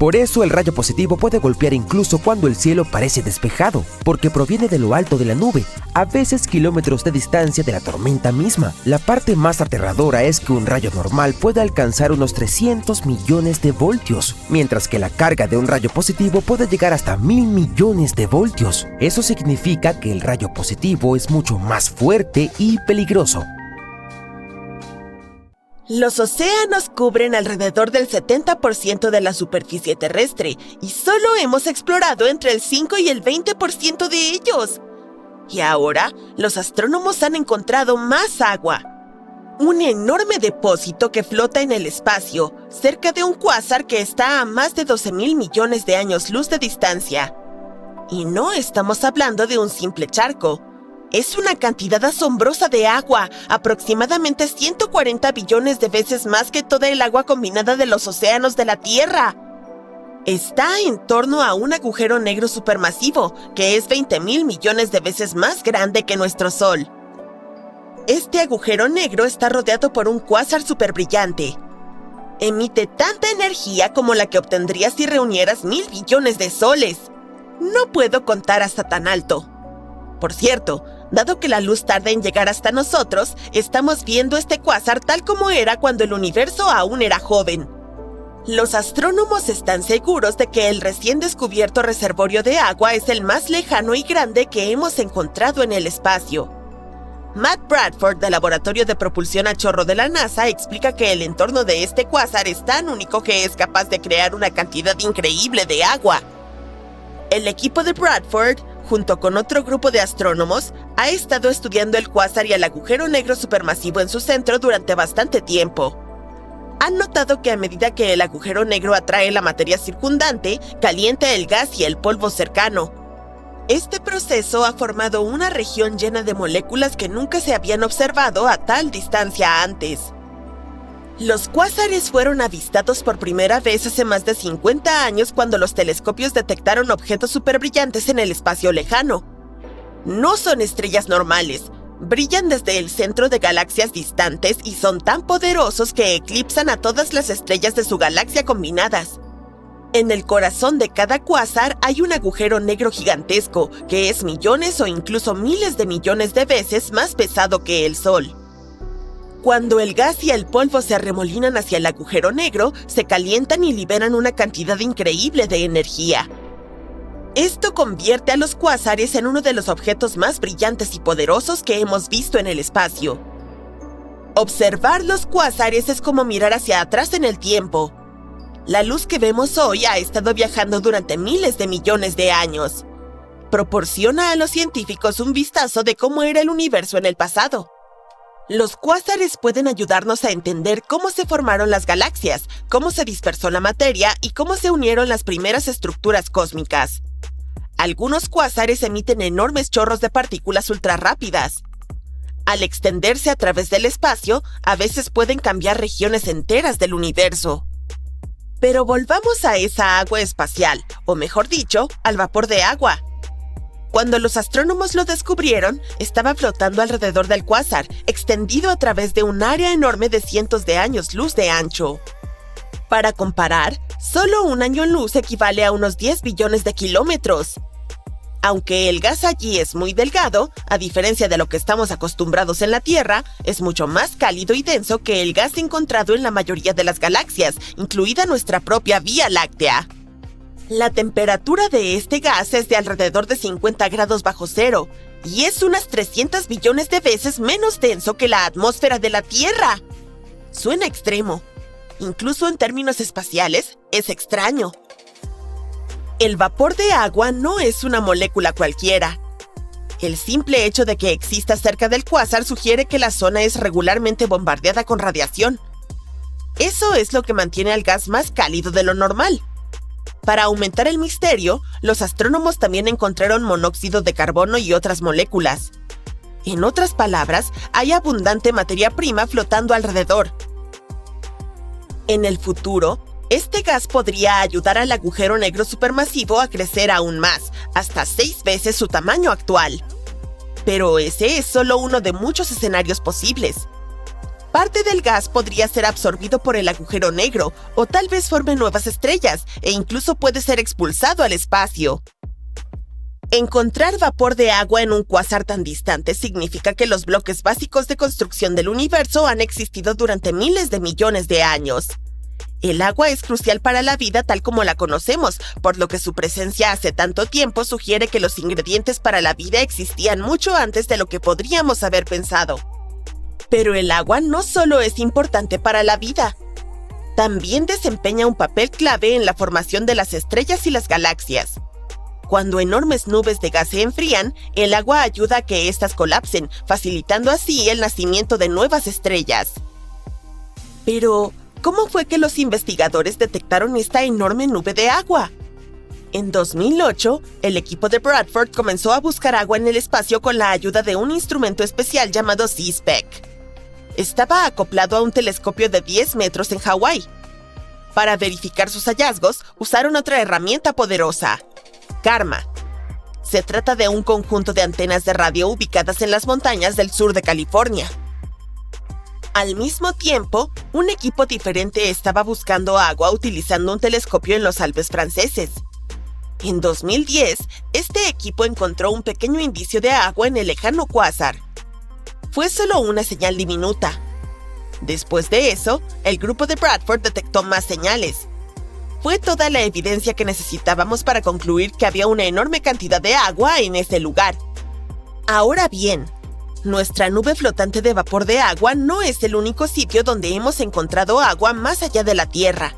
Por eso el rayo positivo puede golpear incluso cuando el cielo parece despejado, porque proviene de lo alto de la nube, a veces kilómetros de distancia de la tormenta misma. La parte más aterradora es que un rayo normal puede alcanzar unos 300 millones de voltios, mientras que la carga de un rayo positivo puede llegar hasta 1000 millones de voltios. Eso significa que el rayo positivo es mucho más fuerte y peligroso. Los océanos cubren alrededor del 70% de la superficie terrestre y solo hemos explorado entre el 5 y el 20% de ellos. Y ahora, los astrónomos han encontrado más agua. Un enorme depósito que flota en el espacio, cerca de un cuásar que está a más de 12,000 millones de años luz de distancia. Y no estamos hablando de un simple charco. Es una cantidad asombrosa de agua, aproximadamente 140 billones de veces más que toda el agua combinada de los océanos de la Tierra. Está en torno a un agujero negro supermasivo, que es 20,000 millones de veces más grande que nuestro Sol. Este agujero negro está rodeado por un cuásar superbrillante. Emite tanta energía como la que obtendrías si reunieras 1,000 billones de soles. No puedo contar hasta tan alto. Por cierto, dado que la luz tarda en llegar hasta nosotros, estamos viendo este cuásar tal como era cuando el universo aún era joven. Los astrónomos están seguros de que el recién descubierto reservorio de agua es el más lejano y grande que hemos encontrado en el espacio. Matt Bradford, del Laboratorio de Propulsión a Chorro de la NASA, explica que el entorno de este cuásar es tan único que es capaz de crear una cantidad increíble de agua. El equipo de Bradford, junto con otro grupo de astrónomos, ha estado estudiando el cuásar y el agujero negro supermasivo en su centro durante bastante tiempo. Han notado que a medida que el agujero negro atrae la materia circundante, calienta el gas y el polvo cercano. Este proceso ha formado una región llena de moléculas que nunca se habían observado a tal distancia antes. Los cuásares fueron avistados por primera vez hace más de 50 años cuando los telescopios detectaron objetos superbrillantes en el espacio lejano. No son estrellas normales, brillan desde el centro de galaxias distantes y son tan poderosos que eclipsan a todas las estrellas de su galaxia combinadas. En el corazón de cada cuásar hay un agujero negro gigantesco que es millones o incluso miles de millones de veces más pesado que el Sol. Cuando el gas y el polvo se arremolinan hacia el agujero negro, se calientan y liberan una cantidad increíble de energía. Esto convierte a los cuásares en uno de los objetos más brillantes y poderosos que hemos visto en el espacio. Observar los cuásares es como mirar hacia atrás en el tiempo. La luz que vemos hoy ha estado viajando durante miles de millones de años. Proporciona a los científicos un vistazo de cómo era el universo en el pasado. Los cuásares pueden ayudarnos a entender cómo se formaron las galaxias, cómo se dispersó la materia y cómo se unieron las primeras estructuras cósmicas. Algunos cuásares emiten enormes chorros de partículas ultrarrápidas. Al extenderse a través del espacio, a veces pueden cambiar regiones enteras del universo. Pero volvamos a esa agua espacial, o mejor dicho, al vapor de agua. Cuando los astrónomos lo descubrieron, estaba flotando alrededor del cuásar, extendido a través de un área enorme de cientos de años luz de ancho. Para comparar, solo un año luz equivale a unos 10 billones de kilómetros. Aunque el gas allí es muy delgado, a diferencia de lo que estamos acostumbrados en la Tierra, es mucho más cálido y denso que el gas encontrado en la mayoría de las galaxias, incluida nuestra propia Vía Láctea. La temperatura de este gas es de alrededor de 50 grados bajo cero, y es unas 300 billones de veces menos denso que la atmósfera de la Tierra. Suena extremo. Incluso en términos espaciales, es extraño. El vapor de agua no es una molécula cualquiera. El simple hecho de que exista cerca del cuásar sugiere que la zona es regularmente bombardeada con radiación. Eso es lo que mantiene al gas más cálido de lo normal. Para aumentar el misterio, los astrónomos también encontraron monóxido de carbono y otras moléculas. En otras palabras, hay abundante materia prima flotando alrededor. En el futuro, este gas podría ayudar al agujero negro supermasivo a crecer aún más, hasta 6 veces su tamaño actual. Pero ese es solo uno de muchos escenarios posibles. Parte del gas podría ser absorbido por el agujero negro, o tal vez forme nuevas estrellas, e incluso puede ser expulsado al espacio. Encontrar vapor de agua en un cuásar tan distante significa que los bloques básicos de construcción del universo han existido durante miles de millones de años. El agua es crucial para la vida tal como la conocemos, por lo que su presencia hace tanto tiempo sugiere que los ingredientes para la vida existían mucho antes de lo que podríamos haber pensado. Pero el agua no solo es importante para la vida, también desempeña un papel clave en la formación de las estrellas y las galaxias. Cuando enormes nubes de gas se enfrían, el agua ayuda a que éstas colapsen, facilitando así el nacimiento de nuevas estrellas. Pero, ¿cómo fue que los investigadores detectaron esta enorme nube de agua? En 2008, el equipo de Bradford comenzó a buscar agua en el espacio con la ayuda de un instrumento especial llamado SeaSpec. Estaba acoplado a un telescopio de 10 metros en Hawái. Para verificar sus hallazgos, usaron otra herramienta poderosa, CARMA. Se trata de un conjunto de antenas de radio ubicadas en las montañas del sur de California. Al mismo tiempo, un equipo diferente estaba buscando agua utilizando un telescopio en los Alpes franceses. En 2010, este equipo encontró un pequeño indicio de agua en el lejano cuásar. Fue solo una señal diminuta. Después de eso, el grupo de Bradford detectó más señales. Fue toda la evidencia que necesitábamos para concluir que había una enorme cantidad de agua en ese lugar. Ahora bien, nuestra nube flotante de vapor de agua no es el único sitio donde hemos encontrado agua más allá de la Tierra.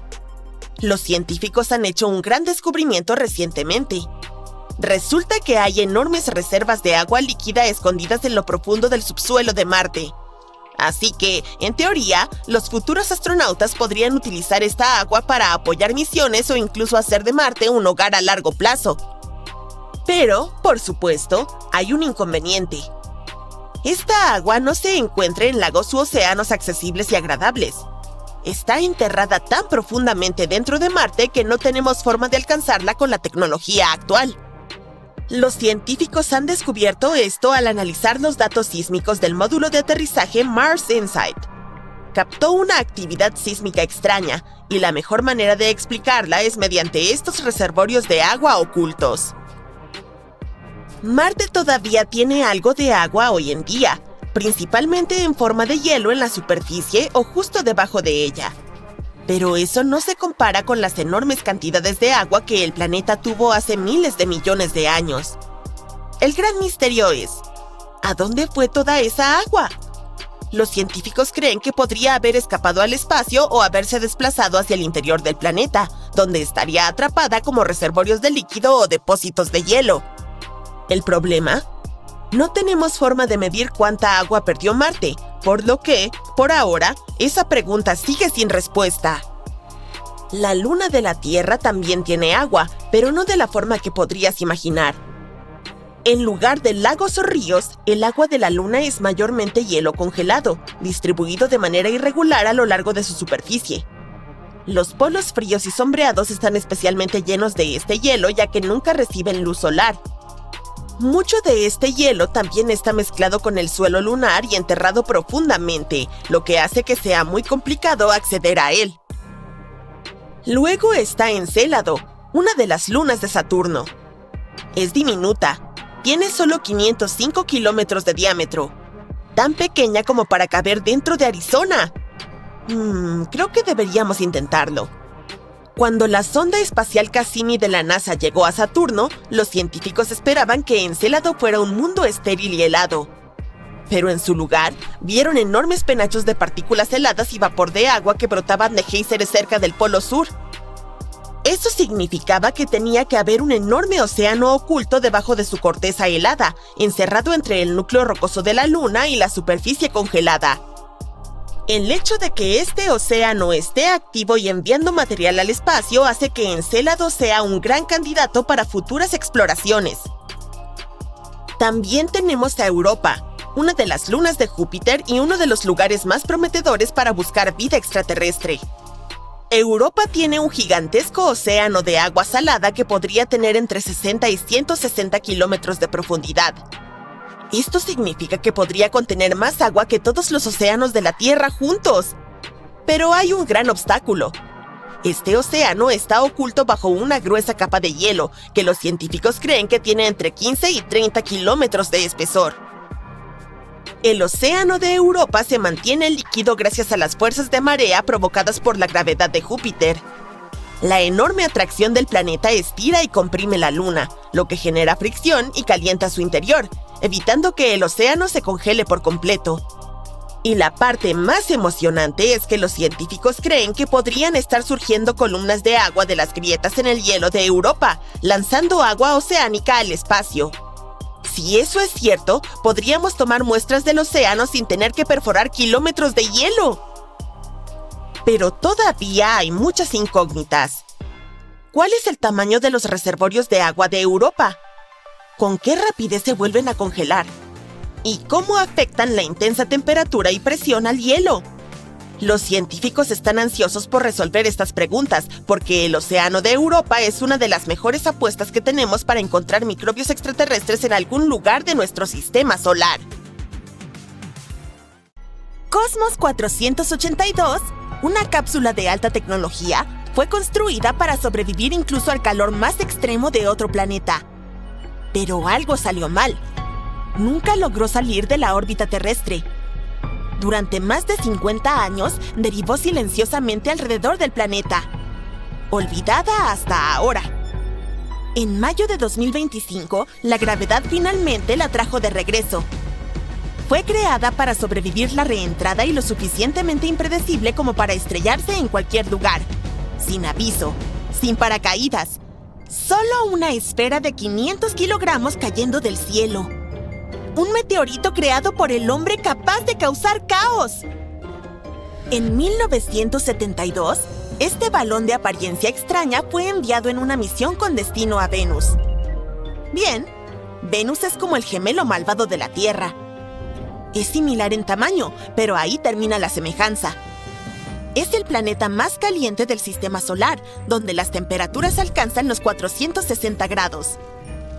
Los científicos han hecho un gran descubrimiento recientemente. Resulta que hay enormes reservas de agua líquida escondidas en lo profundo del subsuelo de Marte. Así que, en teoría, los futuros astronautas podrían utilizar esta agua para apoyar misiones o incluso hacer de Marte un hogar a largo plazo. Pero, por supuesto, hay un inconveniente. Esta agua no se encuentra en lagos u océanos accesibles y agradables. Está enterrada tan profundamente dentro de Marte que no tenemos forma de alcanzarla con la tecnología actual. Los científicos han descubierto esto al analizar los datos sísmicos del módulo de aterrizaje Mars Insight. Captó una actividad sísmica extraña, y la mejor manera de explicarla es mediante estos reservorios de agua ocultos. Marte todavía tiene algo de agua hoy en día, principalmente en forma de hielo en la superficie o justo debajo de ella. Pero eso no se compara con las enormes cantidades de agua que el planeta tuvo hace miles de millones de años. El gran misterio es, ¿a dónde fue toda esa agua? Los científicos creen que podría haber escapado al espacio o haberse desplazado hacia el interior del planeta, donde estaría atrapada como reservorios de líquido o depósitos de hielo. ¿El problema? No tenemos forma de medir cuánta agua perdió Marte, por lo que, por ahora, esa pregunta sigue sin respuesta. La luna de la Tierra también tiene agua, pero no de la forma que podrías imaginar. En lugar de lagos o ríos, el agua de la luna es mayormente hielo congelado, distribuido de manera irregular a lo largo de su superficie. Los polos fríos y sombreados están especialmente llenos de este hielo, ya que nunca reciben luz solar. Mucho de este hielo también está mezclado con el suelo lunar y enterrado profundamente, lo que hace que sea muy complicado acceder a él. Luego está Encélado, una de las lunas de Saturno. Es diminuta. Tiene solo 505 kilómetros de diámetro. Tan pequeña como para caber dentro de Arizona. Creo que deberíamos intentarlo. Cuando la sonda espacial Cassini de la NASA llegó a Saturno, los científicos esperaban que Encélado fuera un mundo estéril y helado. Pero en su lugar, vieron enormes penachos de partículas heladas y vapor de agua que brotaban de géiseres cerca del Polo Sur. Eso significaba que tenía que haber un enorme océano oculto debajo de su corteza helada, encerrado entre el núcleo rocoso de la Luna y la superficie congelada. El hecho de que este océano esté activo y enviando material al espacio hace que Encélado sea un gran candidato para futuras exploraciones. También tenemos a Europa, una de las lunas de Júpiter y uno de los lugares más prometedores para buscar vida extraterrestre. Europa tiene un gigantesco océano de agua salada que podría tener entre 60 y 160 kilómetros de profundidad. Esto significa que podría contener más agua que todos los océanos de la Tierra juntos. Pero hay un gran obstáculo. Este océano está oculto bajo una gruesa capa de hielo que los científicos creen que tiene entre 15 y 30 kilómetros de espesor. El océano de Europa se mantiene líquido gracias a las fuerzas de marea provocadas por la gravedad de Júpiter. La enorme atracción del planeta estira y comprime la Luna, lo que genera fricción y calienta su interior, evitando que el océano se congele por completo. Y la parte más emocionante es que los científicos creen que podrían estar surgiendo columnas de agua de las grietas en el hielo de Europa, lanzando agua oceánica al espacio. Si eso es cierto, podríamos tomar muestras del océano sin tener que perforar kilómetros de hielo. Pero todavía hay muchas incógnitas. ¿Cuál es el tamaño de los reservorios de agua de Europa? ¿Con qué rapidez se vuelven a congelar? ¿Y cómo afectan la intensa temperatura y presión al hielo? Los científicos están ansiosos por resolver estas preguntas, porque el océano de Europa es una de las mejores apuestas que tenemos para encontrar microbios extraterrestres en algún lugar de nuestro sistema solar. Cosmos 482, una cápsula de alta tecnología, fue construida para sobrevivir incluso al calor más extremo de otro planeta. Pero algo salió mal. Nunca logró salir de la órbita terrestre. Durante más de 50 años, derivó silenciosamente alrededor del planeta. Olvidada hasta ahora. En mayo de 2025, la gravedad finalmente la trajo de regreso. Fue creada para sobrevivir la reentrada y lo suficientemente impredecible como para estrellarse en cualquier lugar. Sin aviso, sin paracaídas. Solo una esfera de 500 kilogramos cayendo del cielo. Un meteorito creado por el hombre capaz de causar caos. En 1972, este balón de apariencia extraña fue enviado en una misión con destino a Venus. Bien, Venus es como el gemelo malvado de la Tierra. Es similar en tamaño, pero ahí termina la semejanza. Es el planeta más caliente del sistema solar, donde las temperaturas alcanzan los 460 grados.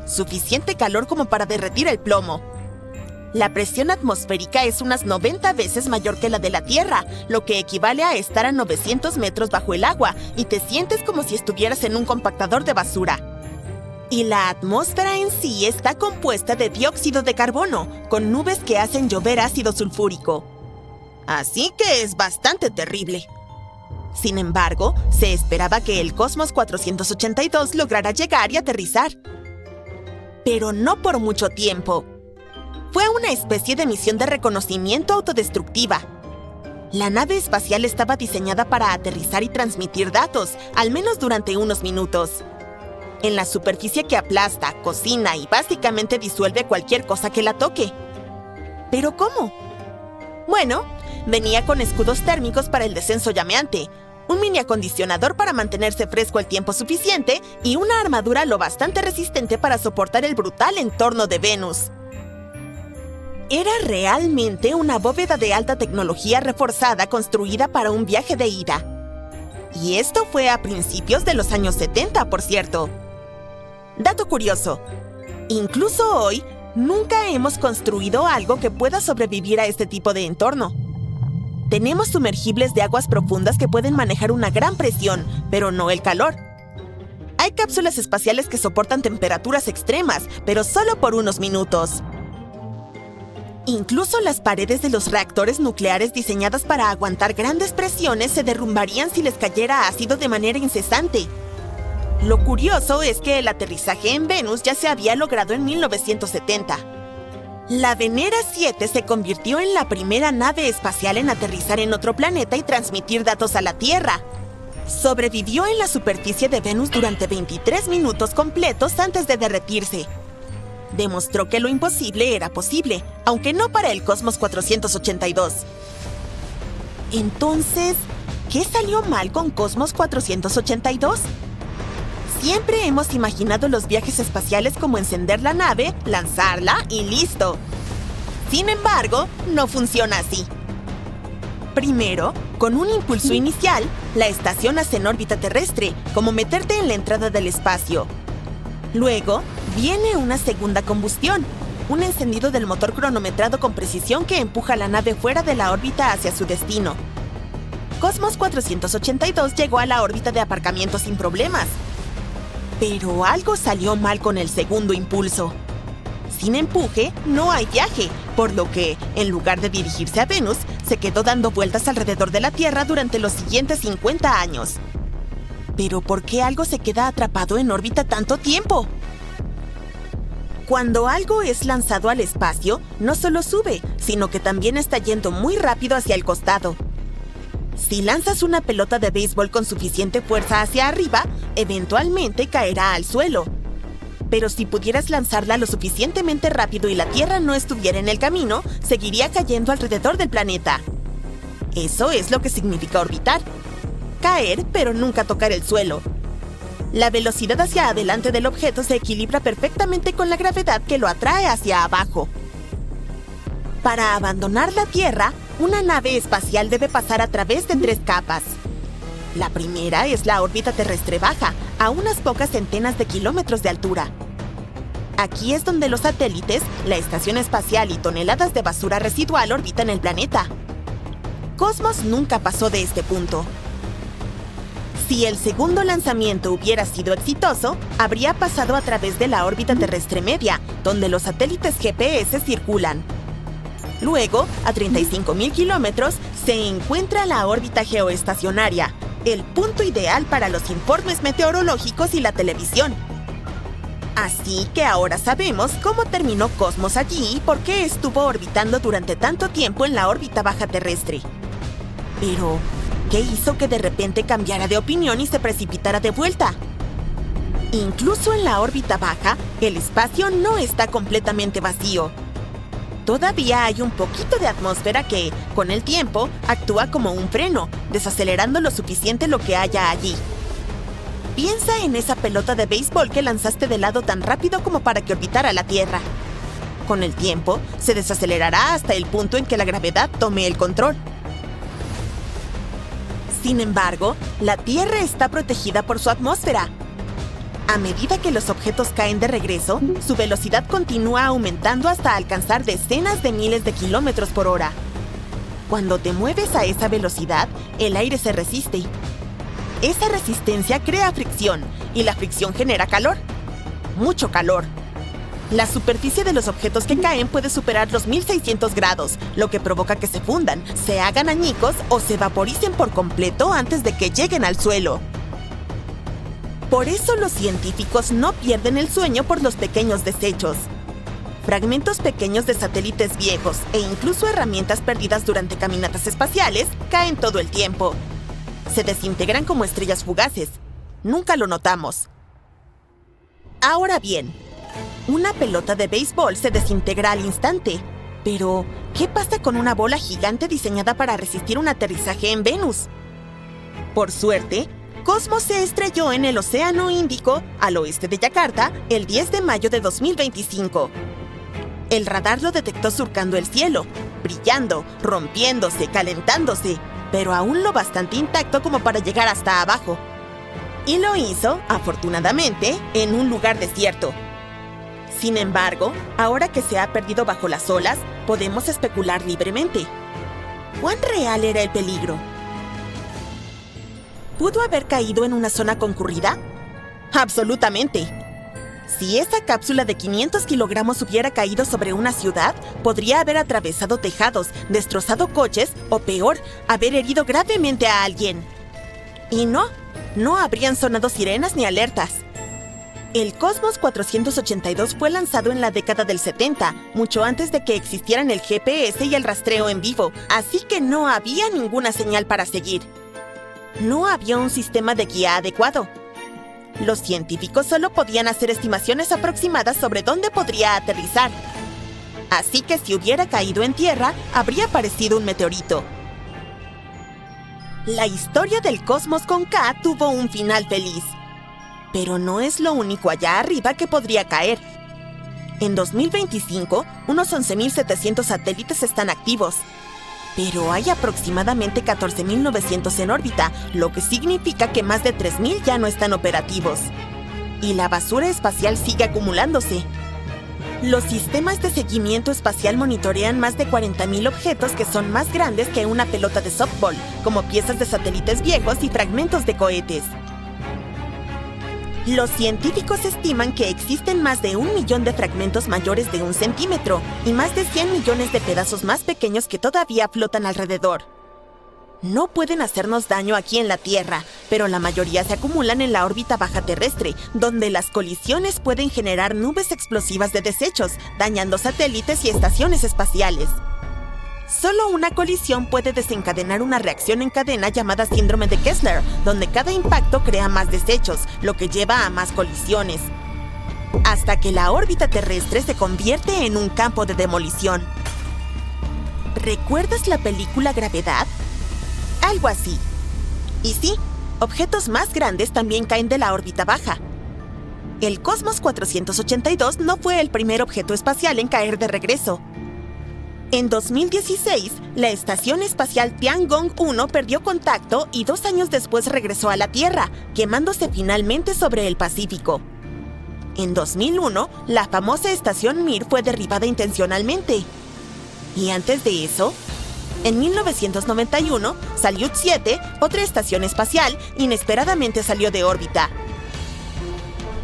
Suficiente calor como para derretir el plomo. La presión atmosférica es unas 90 veces mayor que la de la Tierra, lo que equivale a estar a 900 metros bajo el agua y te sientes como si estuvieras en un compactador de basura. Y la atmósfera en sí está compuesta de dióxido de carbono, con nubes que hacen llover ácido sulfúrico. Así que es bastante terrible. Sin embargo, se esperaba que el Cosmos 482 lograra llegar y aterrizar. Pero no por mucho tiempo. Fue una especie de misión de reconocimiento autodestructiva. La nave espacial estaba diseñada para aterrizar y transmitir datos, al menos durante unos minutos. En la superficie que aplasta, cocina y básicamente disuelve cualquier cosa que la toque. ¿Pero cómo? Bueno, venía con escudos térmicos para el descenso llameante, un mini acondicionador para mantenerse fresco el tiempo suficiente y una armadura lo bastante resistente para soportar el brutal entorno de Venus. Era realmente una bóveda de alta tecnología reforzada construida para un viaje de ida. Y esto fue a principios de los años 70, por cierto. Dato curioso, incluso hoy, nunca hemos construido algo que pueda sobrevivir a este tipo de entorno. Tenemos sumergibles de aguas profundas que pueden manejar una gran presión, pero no el calor. Hay cápsulas espaciales que soportan temperaturas extremas, pero solo por unos minutos. Incluso las paredes de los reactores nucleares diseñadas para aguantar grandes presiones se derrumbarían si les cayera ácido de manera incesante. Lo curioso es que el aterrizaje en Venus ya se había logrado en 1970. La Venera 7 se convirtió en la primera nave espacial en aterrizar en otro planeta y transmitir datos a la Tierra. Sobrevivió en la superficie de Venus durante 23 minutos completos antes de derretirse. Demostró que lo imposible era posible, aunque no para el Cosmos 482. Entonces, ¿qué salió mal con Cosmos 482? Siempre hemos imaginado los viajes espaciales como encender la nave, lanzarla y listo. Sin embargo, no funciona así. Primero, con un impulso inicial, la estación hace en órbita terrestre, como meterte en la entrada del espacio. Luego, viene una segunda combustión, un encendido del motor cronometrado con precisión que empuja la nave fuera de la órbita hacia su destino. Cosmos 482 llegó a la órbita de aparcamiento sin problemas. Pero algo salió mal con el segundo impulso. Sin empuje, no hay viaje, por lo que, en lugar de dirigirse a Venus, se quedó dando vueltas alrededor de la Tierra durante los siguientes 50 años. ¿Pero por qué algo se queda atrapado en órbita tanto tiempo? Cuando algo es lanzado al espacio, no solo sube, sino que también está yendo muy rápido hacia el costado. Si lanzas una pelota de béisbol con suficiente fuerza hacia arriba, eventualmente caerá al suelo. Pero si pudieras lanzarla lo suficientemente rápido y la Tierra no estuviera en el camino, seguiría cayendo alrededor del planeta. Eso es lo que significa orbitar. Caer, pero nunca tocar el suelo. La velocidad hacia adelante del objeto se equilibra perfectamente con la gravedad que lo atrae hacia abajo. Para abandonar la Tierra, una nave espacial debe pasar a través de 3 capas. La primera es la órbita terrestre baja, a unas pocas centenas de kilómetros de altura. Aquí es donde los satélites, la estación espacial y toneladas de basura residual orbitan el planeta. Cosmos nunca pasó de este punto. Si el segundo lanzamiento hubiera sido exitoso, habría pasado a través de la órbita terrestre media, donde los satélites GPS circulan. Luego, a 35.000 kilómetros, se encuentra la órbita geoestacionaria, el punto ideal para los informes meteorológicos y la televisión. Así que ahora sabemos cómo terminó Cosmos allí y por qué estuvo orbitando durante tanto tiempo en la órbita baja terrestre. Pero, ¿qué hizo que de repente cambiara de opinión y se precipitara de vuelta? Incluso en la órbita baja, el espacio no está completamente vacío. Todavía hay un poquito de atmósfera que, con el tiempo, actúa como un freno, desacelerando lo suficiente lo que haya allí. Piensa en esa pelota de béisbol que lanzaste de lado tan rápido como para que orbitara la Tierra. Con el tiempo, se desacelerará hasta el punto en que la gravedad tome el control. Sin embargo, la Tierra está protegida por su atmósfera. A medida que los objetos caen de regreso, su velocidad continúa aumentando hasta alcanzar decenas de miles de kilómetros por hora. Cuando te mueves a esa velocidad, el aire se resiste. Esa resistencia crea fricción, y la fricción genera calor. Mucho calor. La superficie de los objetos que caen puede superar los 1600 grados, lo que provoca que se fundan, se hagan añicos o se vaporicen por completo antes de que lleguen al suelo. Por eso los científicos no pierden el sueño por los pequeños desechos. fragmentos pequeños de satélites viejos e incluso herramientas perdidas durante caminatas espaciales caen todo el tiempo. Se desintegran como estrellas fugaces. Nunca lo notamos. Ahora bien, una pelota de béisbol se desintegra al instante. Pero, ¿qué pasa con una bola gigante diseñada para resistir un aterrizaje en Venus? Por suerte, Cosmos se estrelló en el Océano Índico, al oeste de Yakarta, el 10 de mayo de 2025. El radar lo detectó surcando el cielo, brillando, rompiéndose, calentándose, pero aún lo bastante intacto como para llegar hasta abajo. Y lo hizo, afortunadamente, en un lugar desierto. Sin embargo, ahora que se ha perdido bajo las olas, podemos especular libremente. ¿Cuán real era el peligro? ¿Pudo haber caído en una zona concurrida? Absolutamente. Si esa cápsula de 500 kilogramos hubiera caído sobre una ciudad, podría haber atravesado tejados, destrozado coches o, peor, haber herido gravemente a alguien. Y no habrían sonado sirenas ni alertas. El Cosmos 482 fue lanzado en la década del 70, mucho antes de que existieran el GPS y el rastreo en vivo, así que no había ninguna señal para seguir. No había un sistema de guía adecuado. Los científicos solo podían hacer estimaciones aproximadas sobre dónde podría aterrizar. Así que si hubiera caído en tierra, habría parecido un meteorito. La historia del Cosmos con K tuvo un final feliz. Pero no es lo único allá arriba que podría caer. En 2025, unos 11.700 satélites están activos. Pero hay aproximadamente 14.900 en órbita, lo que significa que más de 3.000 ya no están operativos. Y la basura espacial sigue acumulándose. Los sistemas de seguimiento espacial monitorean más de 40.000 objetos que son más grandes que una pelota de softball, como piezas de satélites viejos y fragmentos de cohetes. Los científicos estiman que existen más de 1 millón de fragmentos mayores de 1 centímetro y más de 100 millones de pedazos más pequeños que todavía flotan alrededor. No pueden hacernos daño aquí en la Tierra, pero la mayoría se acumulan en la órbita baja terrestre, donde las colisiones pueden generar nubes explosivas de desechos, dañando satélites y estaciones espaciales. Solo una colisión puede desencadenar una reacción en cadena llamada síndrome de Kessler, donde cada impacto crea más desechos, lo que lleva a más colisiones, hasta que la órbita terrestre se convierte en un campo de demolición. ¿Recuerdas la película Gravedad? Algo así. Y sí, objetos más grandes también caen de la órbita baja. El Cosmos 482 no fue el primer objeto espacial en caer de regreso. En 2016, la Estación Espacial Tiangong-1 perdió contacto y 2 años después regresó a la Tierra, quemándose finalmente sobre el Pacífico. En 2001, la famosa Estación Mir fue derribada intencionalmente. Y antes de eso, en 1991, Salyut 7, otra estación espacial, inesperadamente salió de órbita.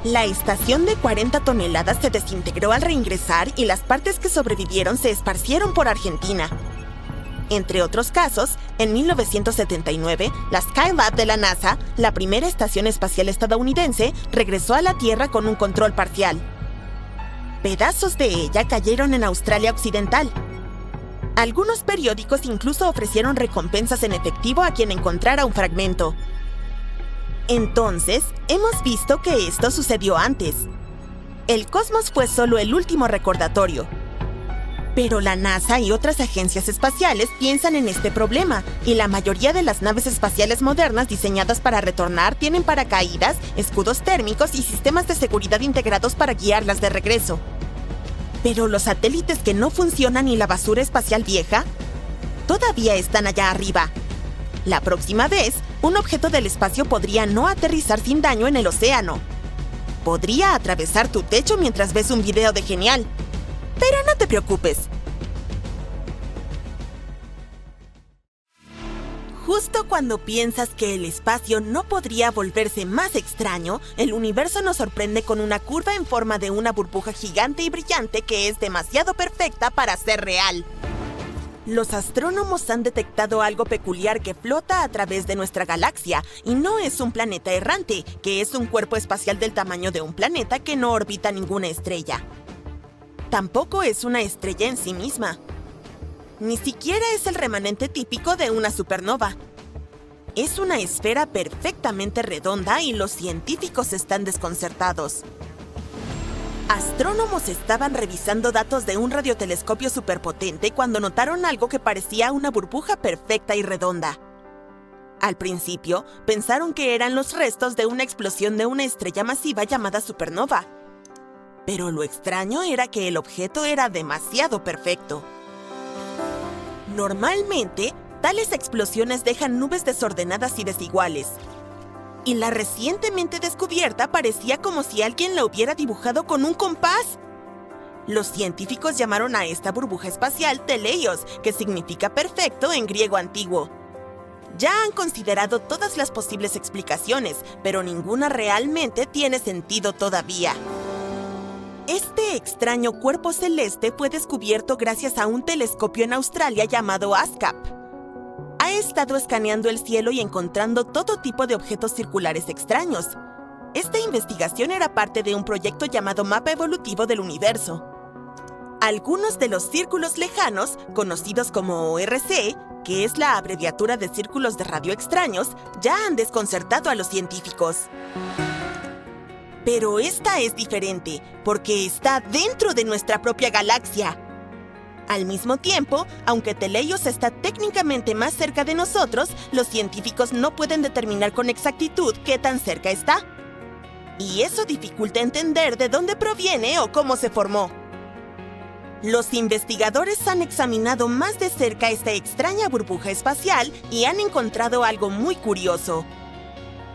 La estación de 40 toneladas se desintegró al reingresar y las partes que sobrevivieron se esparcieron por Argentina. Entre otros casos, en 1979, la Skylab de la NASA, la primera estación espacial estadounidense, regresó a la Tierra con un control parcial. Pedazos de ella cayeron en Australia Occidental. Algunos periódicos incluso ofrecieron recompensas en efectivo a quien encontrara un fragmento. Entonces, hemos visto que esto sucedió antes. El Cosmos fue solo el último recordatorio. Pero la NASA y otras agencias espaciales piensan en este problema, y la mayoría de las naves espaciales modernas diseñadas para retornar tienen paracaídas, escudos térmicos y sistemas de seguridad integrados para guiarlas de regreso. Pero los satélites que no funcionan y la basura espacial vieja todavía están allá arriba. La próxima vez, un objeto del espacio podría no aterrizar sin daño en el océano. Podría atravesar tu techo mientras ves un video de Genial. Pero no te preocupes. Justo cuando piensas que el espacio no podría volverse más extraño, el universo nos sorprende con una curva en forma de una burbuja gigante y brillante que es demasiado perfecta para ser real. Los astrónomos han detectado algo peculiar que flota a través de nuestra galaxia, y no es un planeta errante, que es un cuerpo espacial del tamaño de un planeta que no orbita ninguna estrella. tampoco es una estrella en sí misma. Ni siquiera es el remanente típico de una supernova. Es una esfera perfectamente redonda y los científicos están desconcertados. Astrónomos estaban revisando datos de un radiotelescopio superpotente cuando notaron algo que parecía una burbuja perfecta y redonda. Al principio, pensaron que eran los restos de una explosión de una estrella masiva llamada supernova. Pero lo extraño era que el objeto era demasiado perfecto. Normalmente, tales explosiones dejan nubes desordenadas y desiguales. Y la recientemente descubierta parecía como si alguien la hubiera dibujado con un compás. Los científicos llamaron a esta burbuja espacial teleios, que significa perfecto en griego antiguo. Ya han considerado todas las posibles explicaciones, pero ninguna realmente tiene sentido todavía. Este extraño cuerpo celeste fue descubierto gracias a un telescopio en Australia llamado ASCAP. Ha estado escaneando el cielo y encontrando todo tipo de objetos circulares extraños. Esta investigación era parte de un proyecto llamado Mapa Evolutivo del Universo. Algunos de los círculos lejanos, conocidos como ORC, que es la abreviatura de círculos de radio extraños, ya han desconcertado a los científicos. Pero esta es diferente, porque está dentro de nuestra propia galaxia. Al mismo tiempo, aunque Teleios está técnicamente más cerca de nosotros, los científicos no pueden determinar con exactitud qué tan cerca está. Y eso dificulta entender de dónde proviene o cómo se formó. Los investigadores han examinado más de cerca esta extraña burbuja espacial y han encontrado algo muy curioso.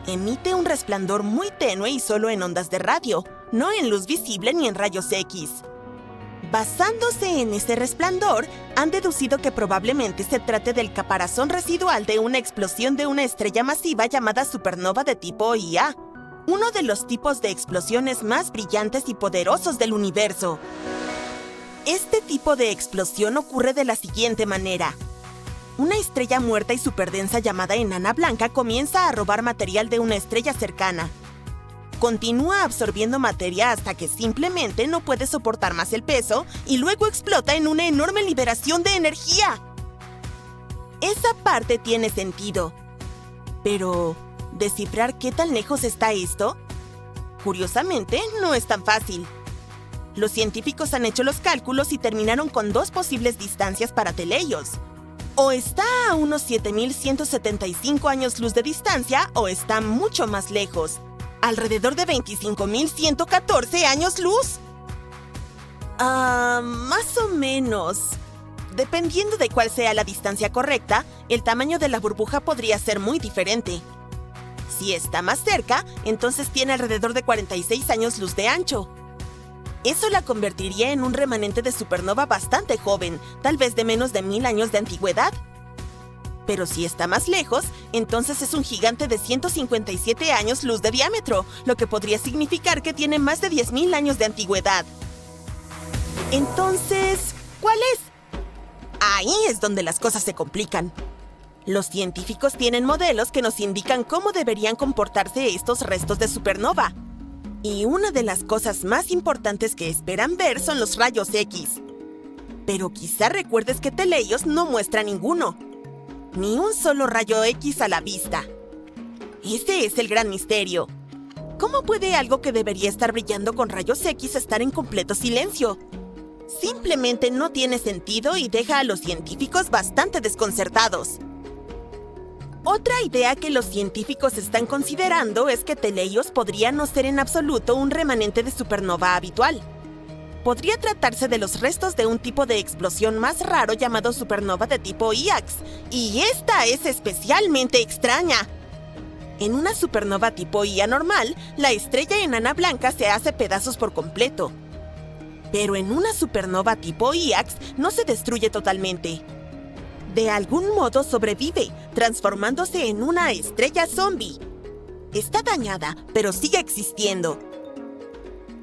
Emite un resplandor muy tenue y solo en ondas de radio, no en luz visible ni en rayos X. Basándose en ese resplandor, han deducido que probablemente se trate del caparazón residual de una explosión de una estrella masiva llamada supernova de tipo Ia, uno de los tipos de explosiones más brillantes y poderosos del universo. Este tipo de explosión ocurre de la siguiente manera. Una estrella muerta y superdensa llamada enana blanca comienza a robar material de una estrella cercana. Continúa absorbiendo materia hasta que simplemente no puede soportar más el peso y luego explota en una enorme liberación de energía. Esa parte tiene sentido. Pero, ¿descifrar qué tan lejos está esto? Curiosamente, no es tan fácil. Los científicos han hecho los cálculos y terminaron con dos posibles distancias para Teleios. O está a unos 7.175 años luz de distancia o está mucho más lejos. ¿Alrededor de 25.114 años luz? Más o menos. Dependiendo de cuál sea la distancia correcta, el tamaño de la burbuja podría ser muy diferente. Si está más cerca, entonces tiene alrededor de 46 años luz de ancho. Eso la convertiría en un remanente de supernova bastante joven, tal vez de menos de 1000 años de antigüedad. Pero si está más lejos, entonces es un gigante de 157 años luz de diámetro, lo que podría significar que tiene más de 10.000 años de antigüedad. Entonces, ¿cuál es? Ahí es donde las cosas se complican. Los científicos tienen modelos que nos indican cómo deberían comportarse estos restos de supernova. Y una de las cosas más importantes que esperan ver son los rayos X. Pero quizá recuerdes que Teleios no muestra ninguno. Ni un solo rayo X a la vista. Ese es el gran misterio. ¿Cómo puede algo que debería estar brillando con rayos X estar en completo silencio? Simplemente no tiene sentido y deja a los científicos bastante desconcertados. Otra idea que los científicos están considerando es que Teleios podría no ser en absoluto un remanente de supernova habitual. Podría tratarse de los restos de un tipo de explosión más raro llamado supernova de tipo IAX, y esta es especialmente extraña. En una supernova tipo IA normal, la estrella enana blanca se hace pedazos por completo. Pero en una supernova tipo IAX no se destruye totalmente. De algún modo sobrevive, transformándose en una estrella zombie. Está dañada, pero sigue existiendo.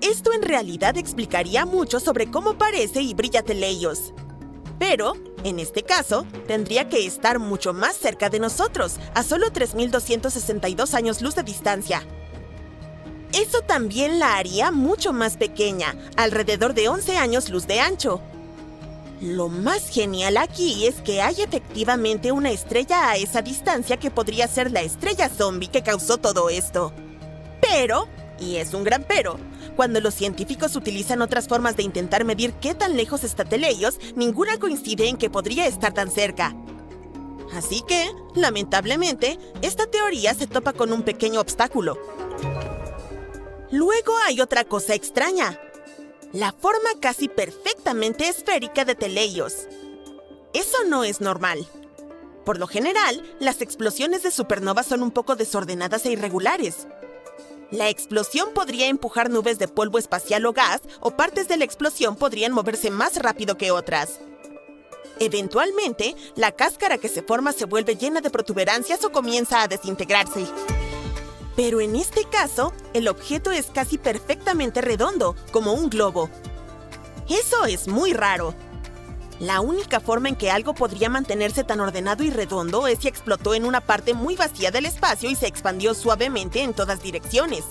Esto en realidad explicaría mucho sobre cómo parece y brilla Teleios. Pero, en este caso, tendría que estar mucho más cerca de nosotros, a solo 3.262 años luz de distancia. Eso también la haría mucho más pequeña, alrededor de 11 años luz de ancho. Lo más genial aquí es que hay efectivamente una estrella a esa distancia que podría ser la estrella zombie que causó todo esto. Pero, y es un gran pero, cuando los científicos utilizan otras formas de intentar medir qué tan lejos está Teleios, ninguna coincide en que podría estar tan cerca. Así que, lamentablemente, esta teoría se topa con un pequeño obstáculo. Luego hay otra cosa extraña: la forma casi perfectamente esférica de Teleios. Eso no es normal. Por lo general, las explosiones de supernovas son un poco desordenadas e irregulares. La explosión podría empujar nubes de polvo espacial o gas, o partes de la explosión podrían moverse más rápido que otras. Eventualmente, la cáscara que se forma se vuelve llena de protuberancias o comienza a desintegrarse. Pero en este caso, el objeto es casi perfectamente redondo, como un globo. Eso es muy raro. La única forma en que algo podría mantenerse tan ordenado y redondo es si explotó en una parte muy vacía del espacio y se expandió suavemente en todas direcciones.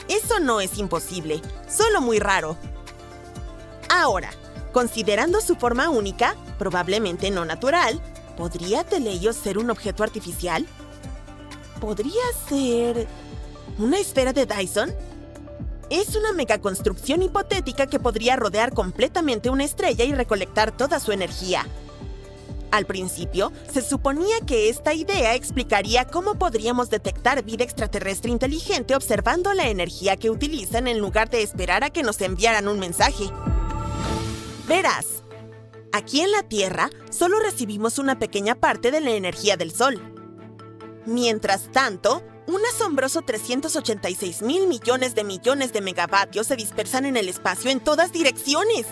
Eso no es imposible, solo muy raro. Ahora, considerando su forma única, probablemente no natural, ¿podría Teleios ser un objeto artificial? ¿Podría ser una esfera de Dyson? Es una megaconstrucción hipotética que podría rodear completamente una estrella y recolectar toda su energía. Al principio, se suponía que esta idea explicaría cómo podríamos detectar vida extraterrestre inteligente observando la energía que utilizan en lugar de esperar a que nos enviaran un mensaje. Verás, aquí en la Tierra solo recibimos una pequeña parte de la energía del Sol. Mientras tanto, un asombroso 386,000 millones de megavatios se dispersan en el espacio en todas direcciones.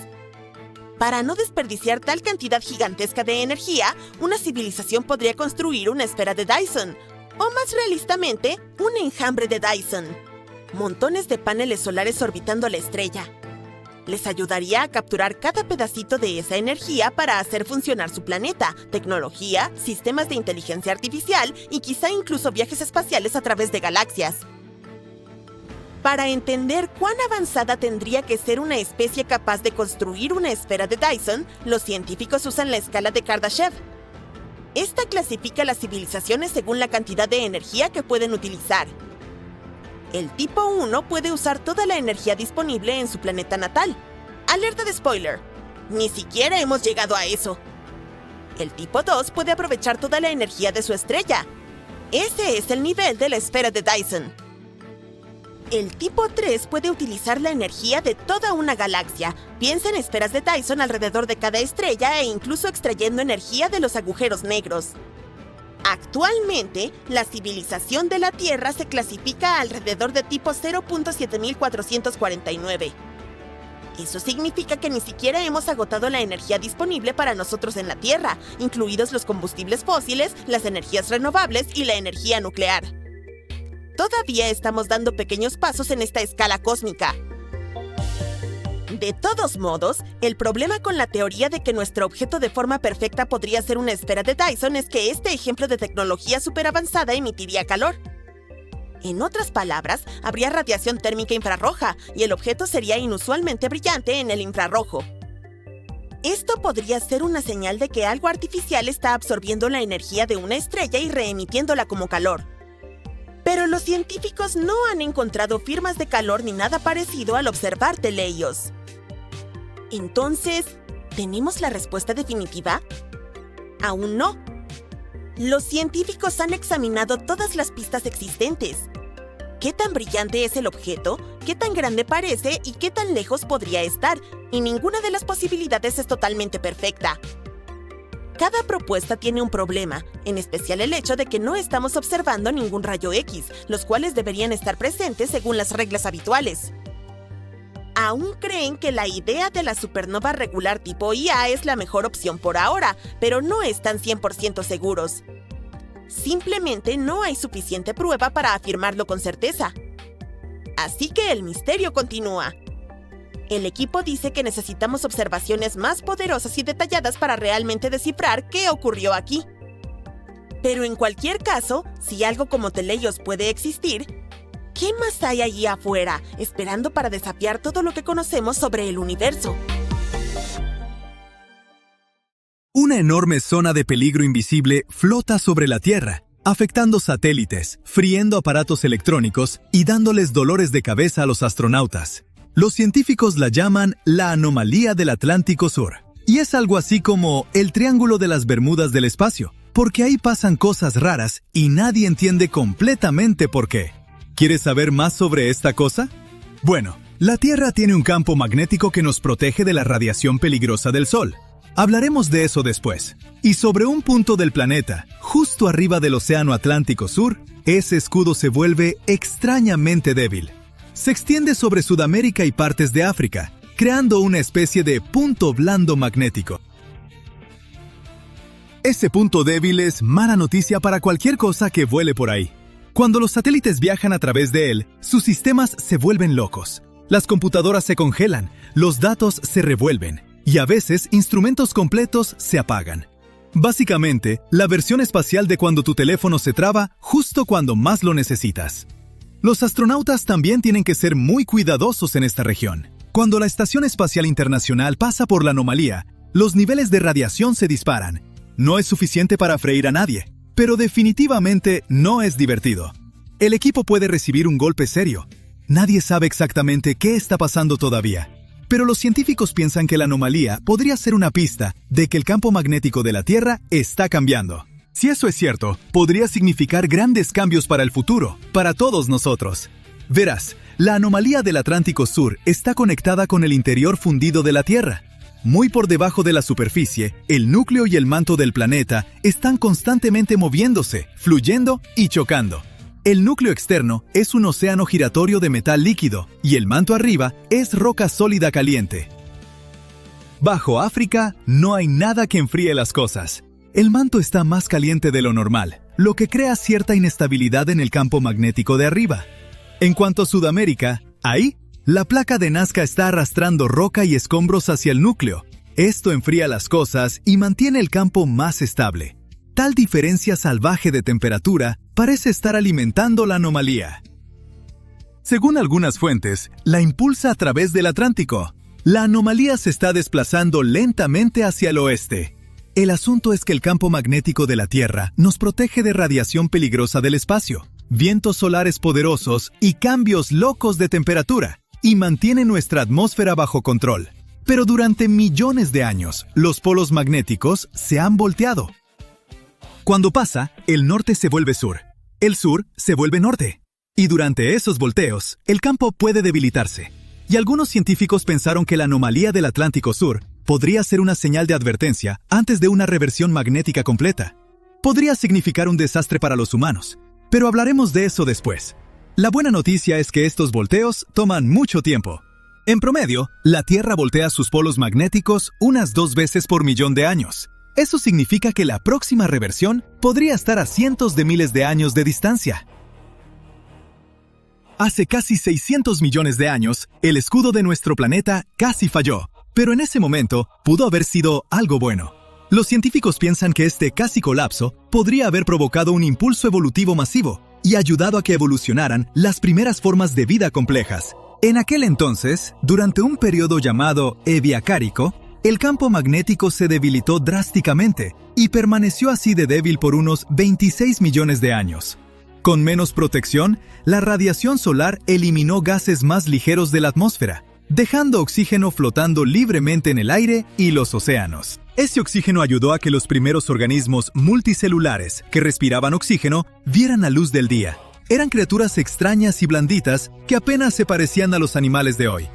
Para no desperdiciar tal cantidad gigantesca de energía, una civilización podría construir una esfera de Dyson, o más realistamente, un enjambre de Dyson. Montones de paneles solares orbitando la estrella. Les ayudaría a capturar cada pedacito de esa energía para hacer funcionar su planeta, tecnología, sistemas de inteligencia artificial y quizá incluso viajes espaciales a través de galaxias. Para entender cuán avanzada tendría que ser una especie capaz de construir una esfera de Dyson, los científicos usan la escala de Kardashev. Esta clasifica las civilizaciones según la cantidad de energía que pueden utilizar. El tipo 1 puede usar toda la energía disponible en su planeta natal. Alerta de spoiler: ni siquiera hemos llegado a eso. El tipo 2 puede aprovechar toda la energía de su estrella. Ese es el nivel de la esfera de Dyson. El tipo 3 puede utilizar la energía de toda una galaxia. Piensa en esferas de Dyson alrededor de cada estrella e incluso extrayendo energía de los agujeros negros. Actualmente, la civilización de la Tierra se clasifica alrededor de tipo 0.7449. Eso significa que ni siquiera hemos agotado la energía disponible para nosotros en la Tierra, incluidos los combustibles fósiles, las energías renovables y la energía nuclear. Todavía estamos dando pequeños pasos en esta escala cósmica. De todos modos, el problema con la teoría de que nuestro objeto de forma perfecta podría ser una esfera de Dyson es que este ejemplo de tecnología superavanzada emitiría calor. En otras palabras, habría radiación térmica infrarroja y el objeto sería inusualmente brillante en el infrarrojo. Esto podría ser una señal de que algo artificial está absorbiendo la energía de una estrella y reemitiéndola como calor. Pero los científicos no han encontrado firmas de calor ni nada parecido al observar Teleios. Entonces, ¿tenemos la respuesta definitiva? Aún no. Los científicos han examinado todas las pistas existentes. ¿Qué tan brillante es el objeto? ¿Qué tan grande parece? ¿Y qué tan lejos podría estar? Y ninguna de las posibilidades es totalmente perfecta. Cada propuesta tiene un problema, en especial el hecho de que no estamos observando ningún rayo X, los cuales deberían estar presentes según las reglas habituales. Aún creen que la idea de la supernova regular tipo Ia es la mejor opción por ahora, pero no están 100% seguros. Simplemente no hay suficiente prueba para afirmarlo con certeza. Así que el misterio continúa. El equipo dice que necesitamos observaciones más poderosas y detalladas para realmente descifrar qué ocurrió aquí. Pero en cualquier caso, si algo como Teleios puede existir, ¿Qué más hay allí afuera, esperando para desafiar todo lo que conocemos sobre el universo? Una enorme zona de peligro invisible flota sobre la Tierra, afectando satélites, friendo aparatos electrónicos y dándoles dolores de cabeza a los astronautas. Los científicos la llaman la anomalía del Atlántico Sur. Y es algo así como el Triángulo de las Bermudas del espacio, porque ahí pasan cosas raras y nadie entiende completamente por qué. ¿Quieres saber más sobre esta cosa? Bueno, la Tierra tiene un campo magnético que nos protege de la radiación peligrosa del Sol. Hablaremos de eso después. Y sobre un punto del planeta, justo arriba del Océano Atlántico Sur, ese escudo se vuelve extrañamente débil. Se extiende sobre Sudamérica y partes de África, creando una especie de punto blando magnético. Ese punto débil es mala noticia para cualquier cosa que vuele por ahí. Cuando los satélites viajan a través de él, sus sistemas se vuelven locos. Las computadoras se congelan, los datos se revuelven, y a veces instrumentos completos se apagan. Básicamente, la versión espacial de cuando tu teléfono se traba justo cuando más lo necesitas. Los astronautas también tienen que ser muy cuidadosos en esta región. Cuando la Estación Espacial Internacional pasa por la anomalía, los niveles de radiación se disparan. No es suficiente para freír a nadie, pero definitivamente no es divertido. El equipo puede recibir un golpe serio. Nadie sabe exactamente qué está pasando todavía, pero los científicos piensan que la anomalía podría ser una pista de que el campo magnético de la Tierra está cambiando. Si eso es cierto, podría significar grandes cambios para el futuro, para todos nosotros. Verás, la anomalía del Atlántico Sur está conectada con el interior fundido de la Tierra. Muy por debajo de la superficie, el núcleo y el manto del planeta están constantemente moviéndose, fluyendo y chocando. El núcleo externo es un océano giratorio de metal líquido y el manto arriba es roca sólida caliente. Bajo África no hay nada que enfríe las cosas. El manto está más caliente de lo normal, lo que crea cierta inestabilidad en el campo magnético de arriba. En cuanto a Sudamérica, ahí, la placa de Nazca está arrastrando roca y escombros hacia el núcleo. Esto enfría las cosas y mantiene el campo más estable. Tal diferencia salvaje de temperatura parece estar alimentando la anomalía. Según algunas fuentes, la impulsa a través del Atlántico. La anomalía se está desplazando lentamente hacia el oeste. El asunto es que el campo magnético de la Tierra nos protege de radiación peligrosa del espacio, vientos solares poderosos y cambios locos de temperatura, y mantiene nuestra atmósfera bajo control. Pero durante millones de años, los polos magnéticos se han volteado. Cuando pasa, el norte se vuelve sur, el sur se vuelve norte, y durante esos volteos, el campo puede debilitarse. Y algunos científicos pensaron que la anomalía del Atlántico Sur podría ser una señal de advertencia antes de una reversión magnética completa. Podría significar un desastre para los humanos, pero hablaremos de eso después. La buena noticia es que estos volteos toman mucho tiempo. En promedio, la Tierra voltea sus polos magnéticos unas 2 veces por millón de años. Eso significa que la próxima reversión podría estar a cientos de miles de años de distancia. Hace casi 600 millones de años, el escudo de nuestro planeta casi falló, pero en ese momento pudo haber sido algo bueno. Los científicos piensan que este casi colapso podría haber provocado un impulso evolutivo masivo y ayudado a que evolucionaran las primeras formas de vida complejas. En aquel entonces, durante un periodo llamado Ediacárico, el campo magnético se debilitó drásticamente y permaneció así de débil por unos 26 millones de años. Con menos protección, la radiación solar eliminó gases más ligeros de la atmósfera, dejando oxígeno flotando libremente en el aire y los océanos. Ese oxígeno ayudó a que los primeros organismos multicelulares que respiraban oxígeno vieran la luz del día. Eran criaturas extrañas y blanditas que apenas se parecían a los animales de hoy.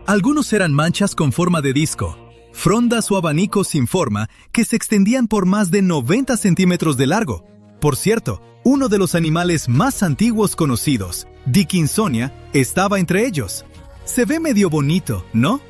Algunos eran manchas con forma de disco, frondas o abanicos sin forma que se extendían por más de 90 centímetros de largo. Por cierto, uno de los animales más antiguos conocidos, Dickinsonia, estaba entre ellos. Se ve medio bonito, ¿no?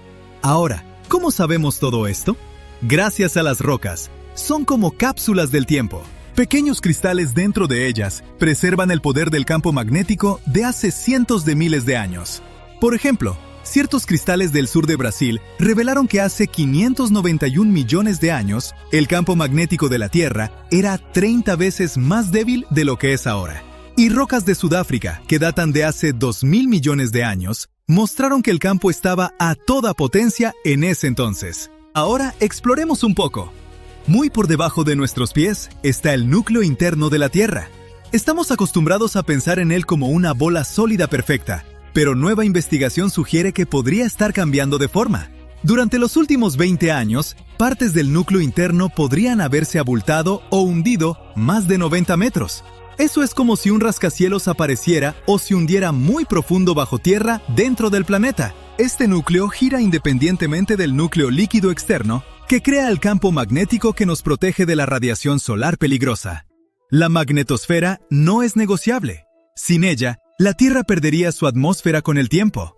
Ahora, ¿cómo sabemos todo esto? Gracias a las rocas. Son como cápsulas del tiempo. Pequeños cristales dentro de ellas preservan el poder del campo magnético de hace cientos de miles de años. Por ejemplo, ciertos cristales del sur de Brasil revelaron que hace 591 millones de años, el campo magnético de la Tierra era 30 veces más débil de lo que es ahora. y rocas de Sudáfrica, que datan de hace 2.000 millones de años, mostraron que el campo estaba a toda potencia en ese entonces. Ahora exploremos un poco. Muy por debajo de nuestros pies está el núcleo interno de la Tierra. Estamos acostumbrados a pensar en él como una bola sólida perfecta, pero nueva investigación sugiere que podría estar cambiando de forma. Durante los últimos 20 años, partes del núcleo interno podrían haberse abultado o hundido más de 90 metros. Eso es como si un rascacielos apareciera o se hundiera muy profundo bajo tierra dentro del planeta. Este núcleo gira independientemente del núcleo líquido externo, que crea el campo magnético que nos protege de la radiación solar peligrosa. La magnetosfera no es negociable. Sin ella, la Tierra perdería su atmósfera con el tiempo.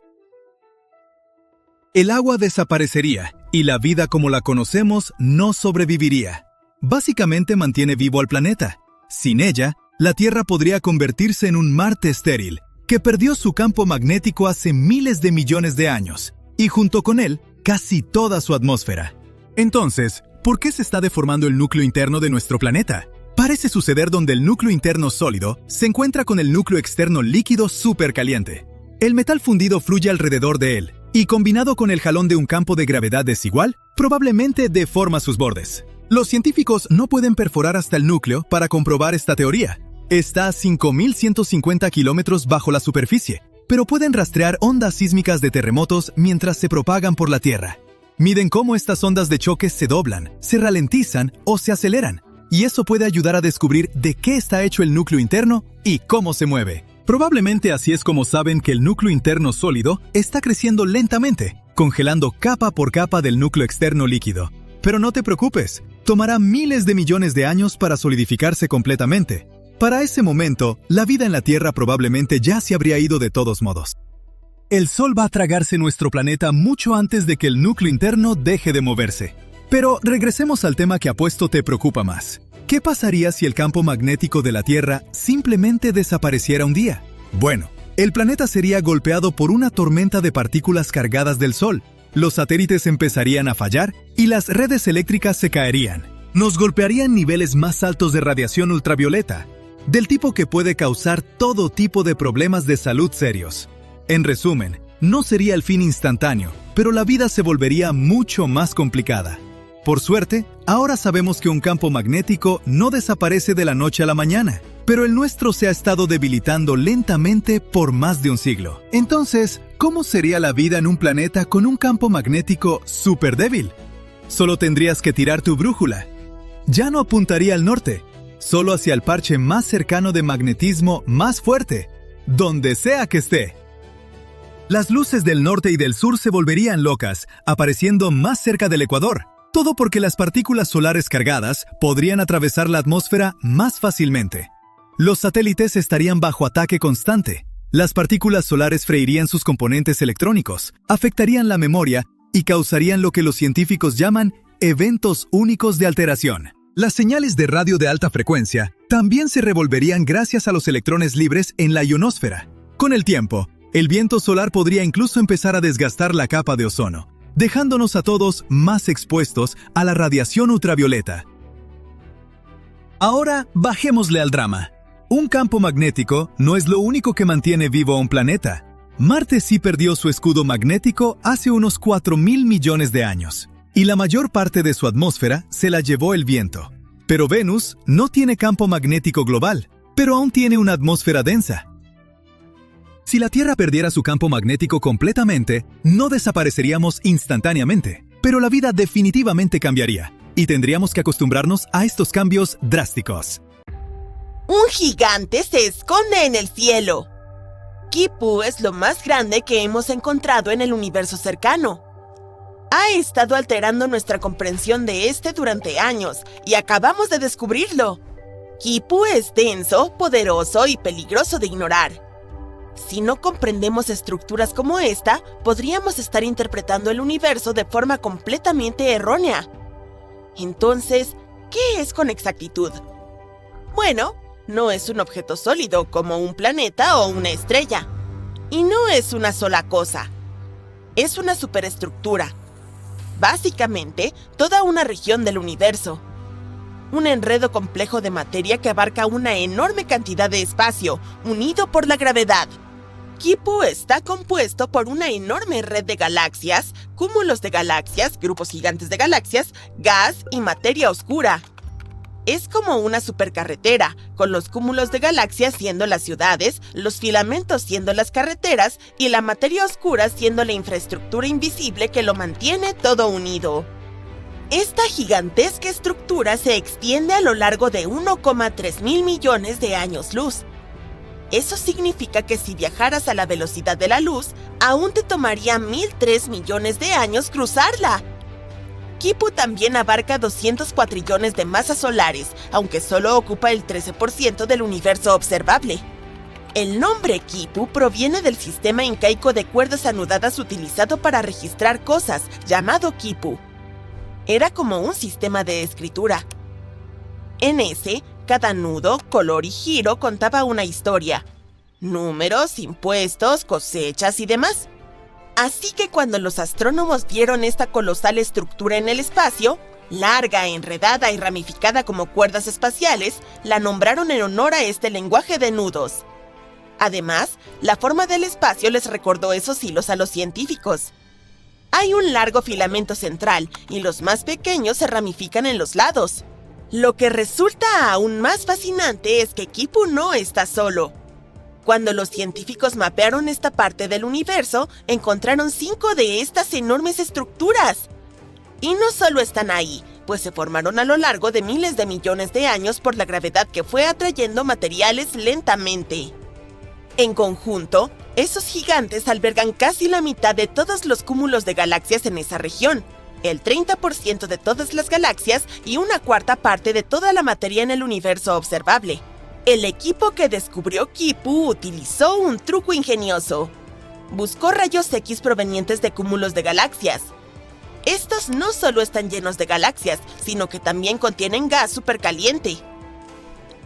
El agua desaparecería y la vida como la conocemos no sobreviviría. Básicamente mantiene vivo al planeta. Sin ella, la Tierra podría convertirse en un Marte estéril, que perdió su campo magnético hace miles de millones de años, y junto con él, casi toda su atmósfera. Entonces, ¿por qué se está deformando el núcleo interno de nuestro planeta? Parece suceder donde el núcleo interno sólido se encuentra con el núcleo externo líquido supercaliente. El metal fundido fluye alrededor de él, y combinado con el jalón de un campo de gravedad desigual, probablemente deforma sus bordes. Los científicos no pueden perforar hasta el núcleo para comprobar esta teoría. Está a 5.150 kilómetros bajo la superficie, pero pueden rastrear ondas sísmicas de terremotos mientras se propagan por la Tierra. Miden cómo estas ondas de choque se doblan, se ralentizan o se aceleran, y eso puede ayudar a descubrir de qué está hecho el núcleo interno y cómo se mueve. Probablemente así es como saben que el núcleo interno sólido está creciendo lentamente, congelando capa por capa del núcleo externo líquido. Pero no te preocupes, tomará miles de millones de años para solidificarse completamente. Para ese momento, la vida en la Tierra probablemente ya se habría ido de todos modos. El Sol va a tragarse nuestro planeta mucho antes de que el núcleo interno deje de moverse. Pero regresemos al tema que apuesto te preocupa más. ¿Qué pasaría si el campo magnético de la Tierra simplemente desapareciera un día? Bueno, el planeta sería golpeado por una tormenta de partículas cargadas del Sol. Los satélites empezarían a fallar y las redes eléctricas se caerían. Nos golpearían niveles más altos de radiación ultravioleta, del tipo que puede causar todo tipo de problemas de salud serios. En resumen, no sería el fin instantáneo, pero la vida se volvería mucho más complicada. Por suerte, ahora sabemos que un campo magnético no desaparece de la noche a la mañana, pero el nuestro se ha estado debilitando lentamente por más de un siglo. Entonces, ¿cómo sería la vida en un planeta con un campo magnético súper débil? Solo tendrías que tirar tu brújula. Ya no apuntaría al norte, solo hacia el parche más cercano de magnetismo más fuerte, donde sea que esté. Las luces del norte y del sur se volverían locas, apareciendo más cerca del ecuador. Todo porque las partículas solares cargadas podrían atravesar la atmósfera más fácilmente. Los satélites estarían bajo ataque constante. Las partículas solares freirían sus componentes electrónicos, afectarían la memoria y causarían lo que los científicos llaman eventos únicos de alteración. Las señales de radio de alta frecuencia también se revolverían gracias a los electrones libres en la ionosfera. Con el tiempo, el viento solar podría incluso empezar a desgastar la capa de ozono, dejándonos a todos más expuestos a la radiación ultravioleta. Ahora, bajémosle al drama. Un campo magnético no es lo único que mantiene vivo a un planeta. Marte sí perdió su escudo magnético hace unos 4.000 millones de años, y la mayor parte de su atmósfera se la llevó el viento. Pero Venus no tiene campo magnético global, pero aún tiene una atmósfera densa. Si la Tierra perdiera su campo magnético completamente, no desapareceríamos instantáneamente, pero la vida definitivamente cambiaría, y tendríamos que acostumbrarnos a estos cambios drásticos. Un gigante se esconde en el cielo. Kipu es lo más grande que hemos encontrado en el universo cercano. Ha estado alterando nuestra comprensión de este durante años, y acabamos de descubrirlo. Kipu es denso, poderoso y peligroso de ignorar. Si no comprendemos estructuras como esta, podríamos estar interpretando el universo de forma completamente errónea. Entonces, ¿qué es con exactitud? Bueno, no es un objeto sólido como un planeta o una estrella. Y no es una sola cosa. Es una superestructura. Básicamente, toda una región del universo. un enredo complejo de materia que abarca una enorme cantidad de espacio, unido por la gravedad. Quipu está compuesto por una enorme red de galaxias, cúmulos de galaxias, grupos gigantes de galaxias, gas y materia oscura. Es como una supercarretera, con los cúmulos de galaxias siendo las ciudades, los filamentos siendo las carreteras y la materia oscura siendo la infraestructura invisible que lo mantiene todo unido. Esta gigantesca estructura se extiende a lo largo de 1,3 mil millones de años luz. Eso significa que si viajaras a la velocidad de la luz, aún te tomaría 1.003 millones de años cruzarla. Quipu también abarca 200 cuatrillones de masas solares, aunque solo ocupa el 13% del universo observable. El nombre Quipu proviene del sistema incaico de cuerdas anudadas utilizado para registrar cosas, llamado quipu. Era como un sistema de escritura. En ese, cada nudo, color y giro contaba una historia. Números, impuestos, cosechas y demás. Así que cuando los astrónomos vieron esta colosal estructura en el espacio, larga, enredada y ramificada como cuerdas espaciales, la nombraron en honor a este lenguaje de nudos. Además, la forma del espacio les recordó esos hilos a los científicos. Hay un largo filamento central y los más pequeños se ramifican en los lados. Lo que resulta aún más fascinante es que Quipu no está solo. Cuando los científicos mapearon esta parte del universo, encontraron 5 de estas enormes estructuras. Y no solo están ahí, pues se formaron a lo largo de miles de millones de años por la gravedad que fue atrayendo materiales lentamente. En conjunto, esos gigantes albergan casi la mitad de todos los cúmulos de galaxias en esa región, el 30% de todas las galaxias y una cuarta parte de toda la materia en el universo observable. El equipo que descubrió Quipu utilizó un truco ingenioso. Buscó rayos X provenientes de cúmulos de galaxias. Estos no solo están llenos de galaxias, sino que también contienen gas supercaliente.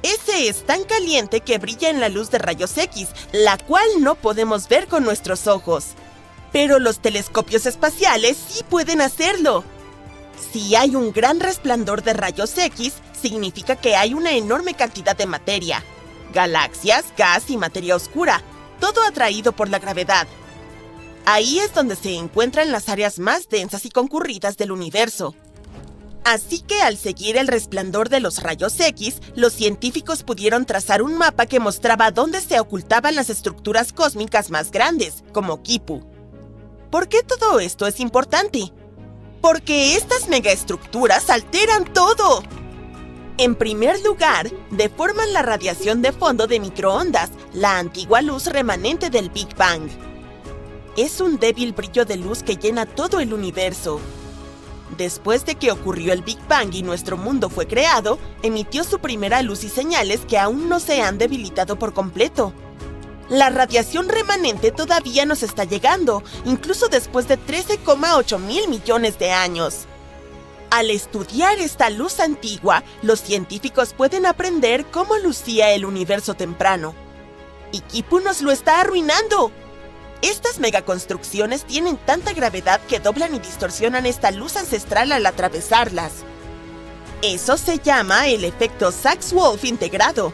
Ese es tan caliente que brilla en la luz de rayos X, la cual no podemos ver con nuestros ojos. Pero los telescopios espaciales sí pueden hacerlo. Si hay un gran resplandor de rayos X, significa que hay una enorme cantidad de materia. Galaxias, gas y materia oscura, todo atraído por la gravedad. Ahí es donde se encuentran las áreas más densas y concurridas del universo. Así que al seguir el resplandor de los rayos X, los científicos pudieron trazar un mapa que mostraba dónde se ocultaban las estructuras cósmicas más grandes, como Quipu. ¿Por qué todo esto es importante? Porque estas megaestructuras alteran todo. En primer lugar, deforman la radiación de fondo de microondas, la antigua luz remanente del Big Bang. Es un débil brillo de luz que llena todo el universo. Después de que ocurrió el Big Bang y nuestro mundo fue creado, emitió su primera luz y señales que aún no se han debilitado por completo. La radiación remanente todavía nos está llegando, incluso después de 13,8 mil millones de años. Al estudiar esta luz antigua, los científicos pueden aprender cómo lucía el universo temprano. Y Quipu nos lo está arruinando. Estas megaconstrucciones tienen tanta gravedad que doblan y distorsionan esta luz ancestral al atravesarlas. Eso se llama el efecto Sachs-Wolf integrado.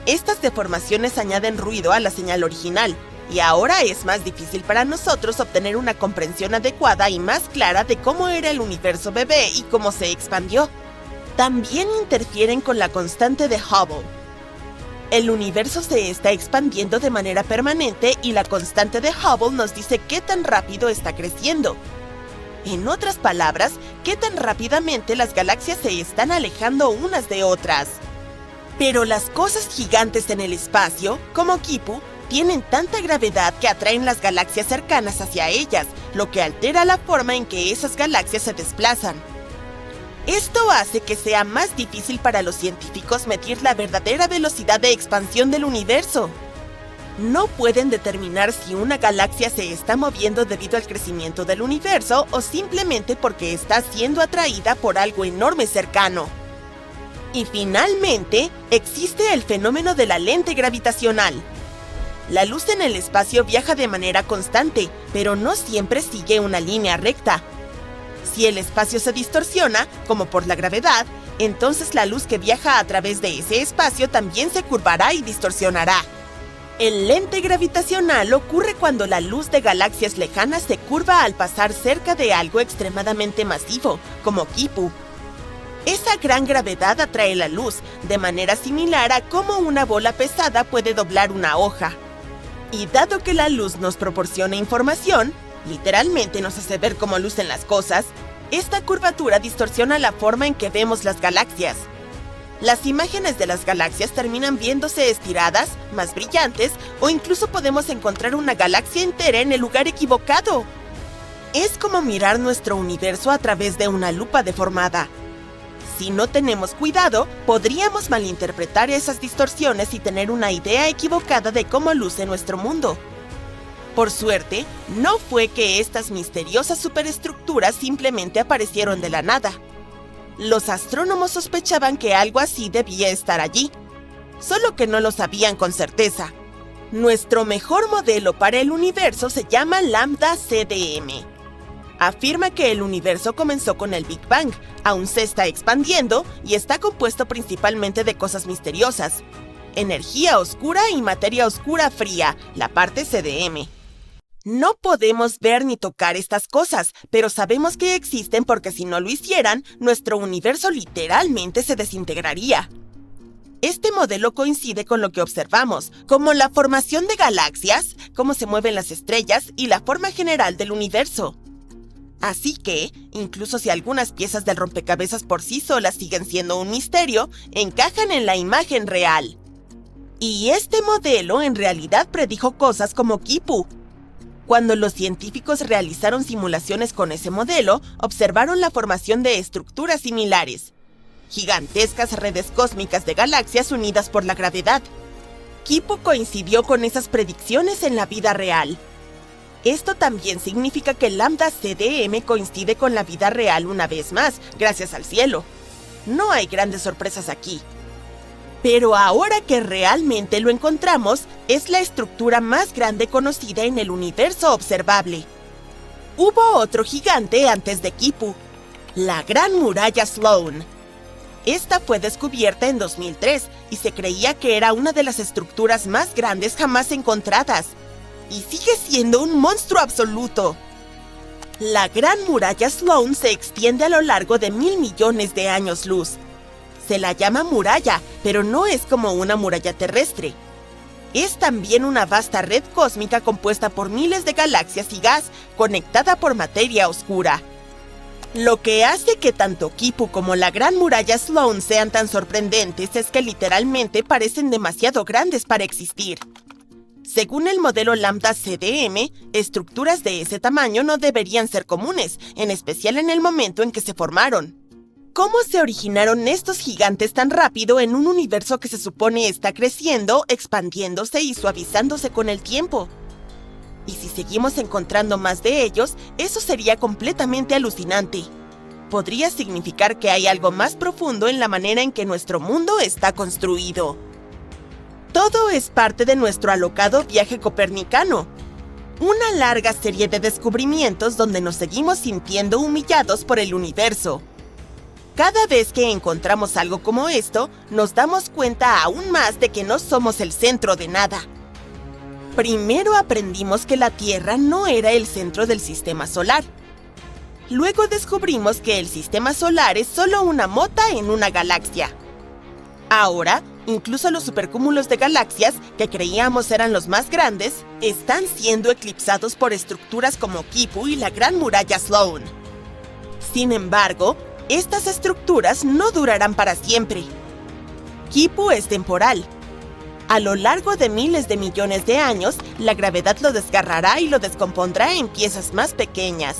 Estas deformaciones añaden ruido a la señal original, y ahora es más difícil para nosotros obtener una comprensión adecuada y más clara de cómo era el universo bebé y cómo se expandió. También interfieren con la constante de Hubble. El universo se está expandiendo de manera permanente y la constante de Hubble nos dice qué tan rápido está creciendo. En otras palabras, qué tan rápidamente las galaxias se están alejando unas de otras. Pero las cosas gigantes en el espacio, como Quipu, tienen tanta gravedad que atraen las galaxias cercanas hacia ellas, lo que altera la forma en que esas galaxias se desplazan. Esto hace que sea más difícil para los científicos medir la verdadera velocidad de expansión del universo. No pueden determinar si una galaxia se está moviendo debido al crecimiento del universo o simplemente porque está siendo atraída por algo enorme cercano. Y finalmente, existe el fenómeno de la lente gravitacional. La luz en el espacio viaja de manera constante, pero no siempre sigue una línea recta. Si el espacio se distorsiona, como por la gravedad, entonces la luz que viaja a través de ese espacio también se curvará y distorsionará. El lente gravitacional ocurre cuando la luz de galaxias lejanas se curva al pasar cerca de algo extremadamente masivo, como Kipu. Esa gran gravedad atrae la luz, de manera similar a cómo una bola pesada puede doblar una hoja. Y dado que la luz nos proporciona información, literalmente nos hace ver cómo lucen las cosas, esta curvatura distorsiona la forma en que vemos las galaxias. Las imágenes de las galaxias terminan viéndose estiradas, más brillantes, o incluso podemos encontrar una galaxia entera en el lugar equivocado. Es como mirar nuestro universo a través de una lupa deformada. Si no tenemos cuidado, podríamos malinterpretar esas distorsiones y tener una idea equivocada de cómo luce nuestro mundo. Por suerte, no fue que estas misteriosas superestructuras simplemente aparecieron de la nada. Los astrónomos sospechaban que algo así debía estar allí, solo que no lo sabían con certeza. Nuestro mejor modelo para el universo se llama Lambda CDM. Afirma que el universo comenzó con el Big Bang, aún se está expandiendo y está compuesto principalmente de cosas misteriosas: energía oscura y materia oscura fría, la parte CDM. No podemos ver ni tocar estas cosas, pero sabemos que existen porque si no lo hicieran, nuestro universo literalmente se desintegraría. Este modelo coincide con lo que observamos, como la formación de galaxias, cómo se mueven las estrellas y la forma general del universo. Así que, incluso si algunas piezas del rompecabezas por sí solas siguen siendo un misterio, encajan en la imagen real. Y este modelo en realidad predijo cosas como Kipu. Cuando los científicos realizaron simulaciones con ese modelo, observaron la formación de estructuras similares: gigantescas redes cósmicas de galaxias unidas por la gravedad. Kipu coincidió con esas predicciones en la vida real. Esto también significa que Lambda CDM coincide con la vida real una vez más, gracias al cielo. No hay grandes sorpresas aquí. Pero ahora que realmente lo encontramos, es la estructura más grande conocida en el universo observable. Hubo otro gigante antes de Kipu, la Gran Muralla Sloan. Esta fue descubierta en 2003 y se creía que era una de las estructuras más grandes jamás encontradas. Y sigue siendo un monstruo absoluto. La Gran Muralla Sloan se extiende a lo largo de 1.000 millones de años luz. Se la llama muralla, pero no es como una muralla terrestre. Es también una vasta red cósmica compuesta por miles de galaxias y gas, conectada por materia oscura. Lo que hace que tanto Kipu como la Gran Muralla Sloan sean tan sorprendentes es que literalmente parecen demasiado grandes para existir. Según el modelo Lambda CDM, estructuras de ese tamaño no deberían ser comunes, en especial en el momento en que se formaron. ¿Cómo se originaron estos gigantes tan rápido en un universo que se supone está creciendo, expandiéndose y suavizándose con el tiempo? Y si seguimos encontrando más de ellos, eso sería completamente alucinante. Podría significar que hay algo más profundo en la manera en que nuestro mundo está construido. Todo es parte de nuestro alocado viaje copernicano. Una larga serie de descubrimientos donde nos seguimos sintiendo humillados por el universo. Cada vez que encontramos algo como esto, nos damos cuenta aún más de que no somos el centro de nada. Primero aprendimos que la Tierra no era el centro del sistema solar. Luego descubrimos que el sistema solar es solo una mota en una galaxia. Ahora, incluso los supercúmulos de galaxias, que creíamos eran los más grandes, están siendo eclipsados por estructuras como Kipu y la Gran Muralla Sloan. Sin embargo, estas estructuras no durarán para siempre. Kipu es temporal. A lo largo de miles de millones de años, la gravedad lo desgarrará y lo descompondrá en piezas más pequeñas.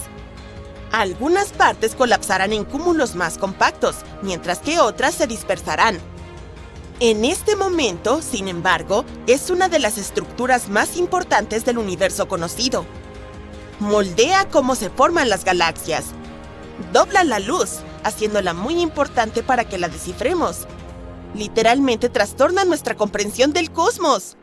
Algunas partes colapsarán en cúmulos más compactos, mientras que otras se dispersarán. En este momento, sin embargo, es una de las estructuras más importantes del universo conocido. Moldea cómo se forman las galaxias. Dobla la luz, haciéndola muy importante para que la descifremos. Literalmente trastorna nuestra comprensión del cosmos.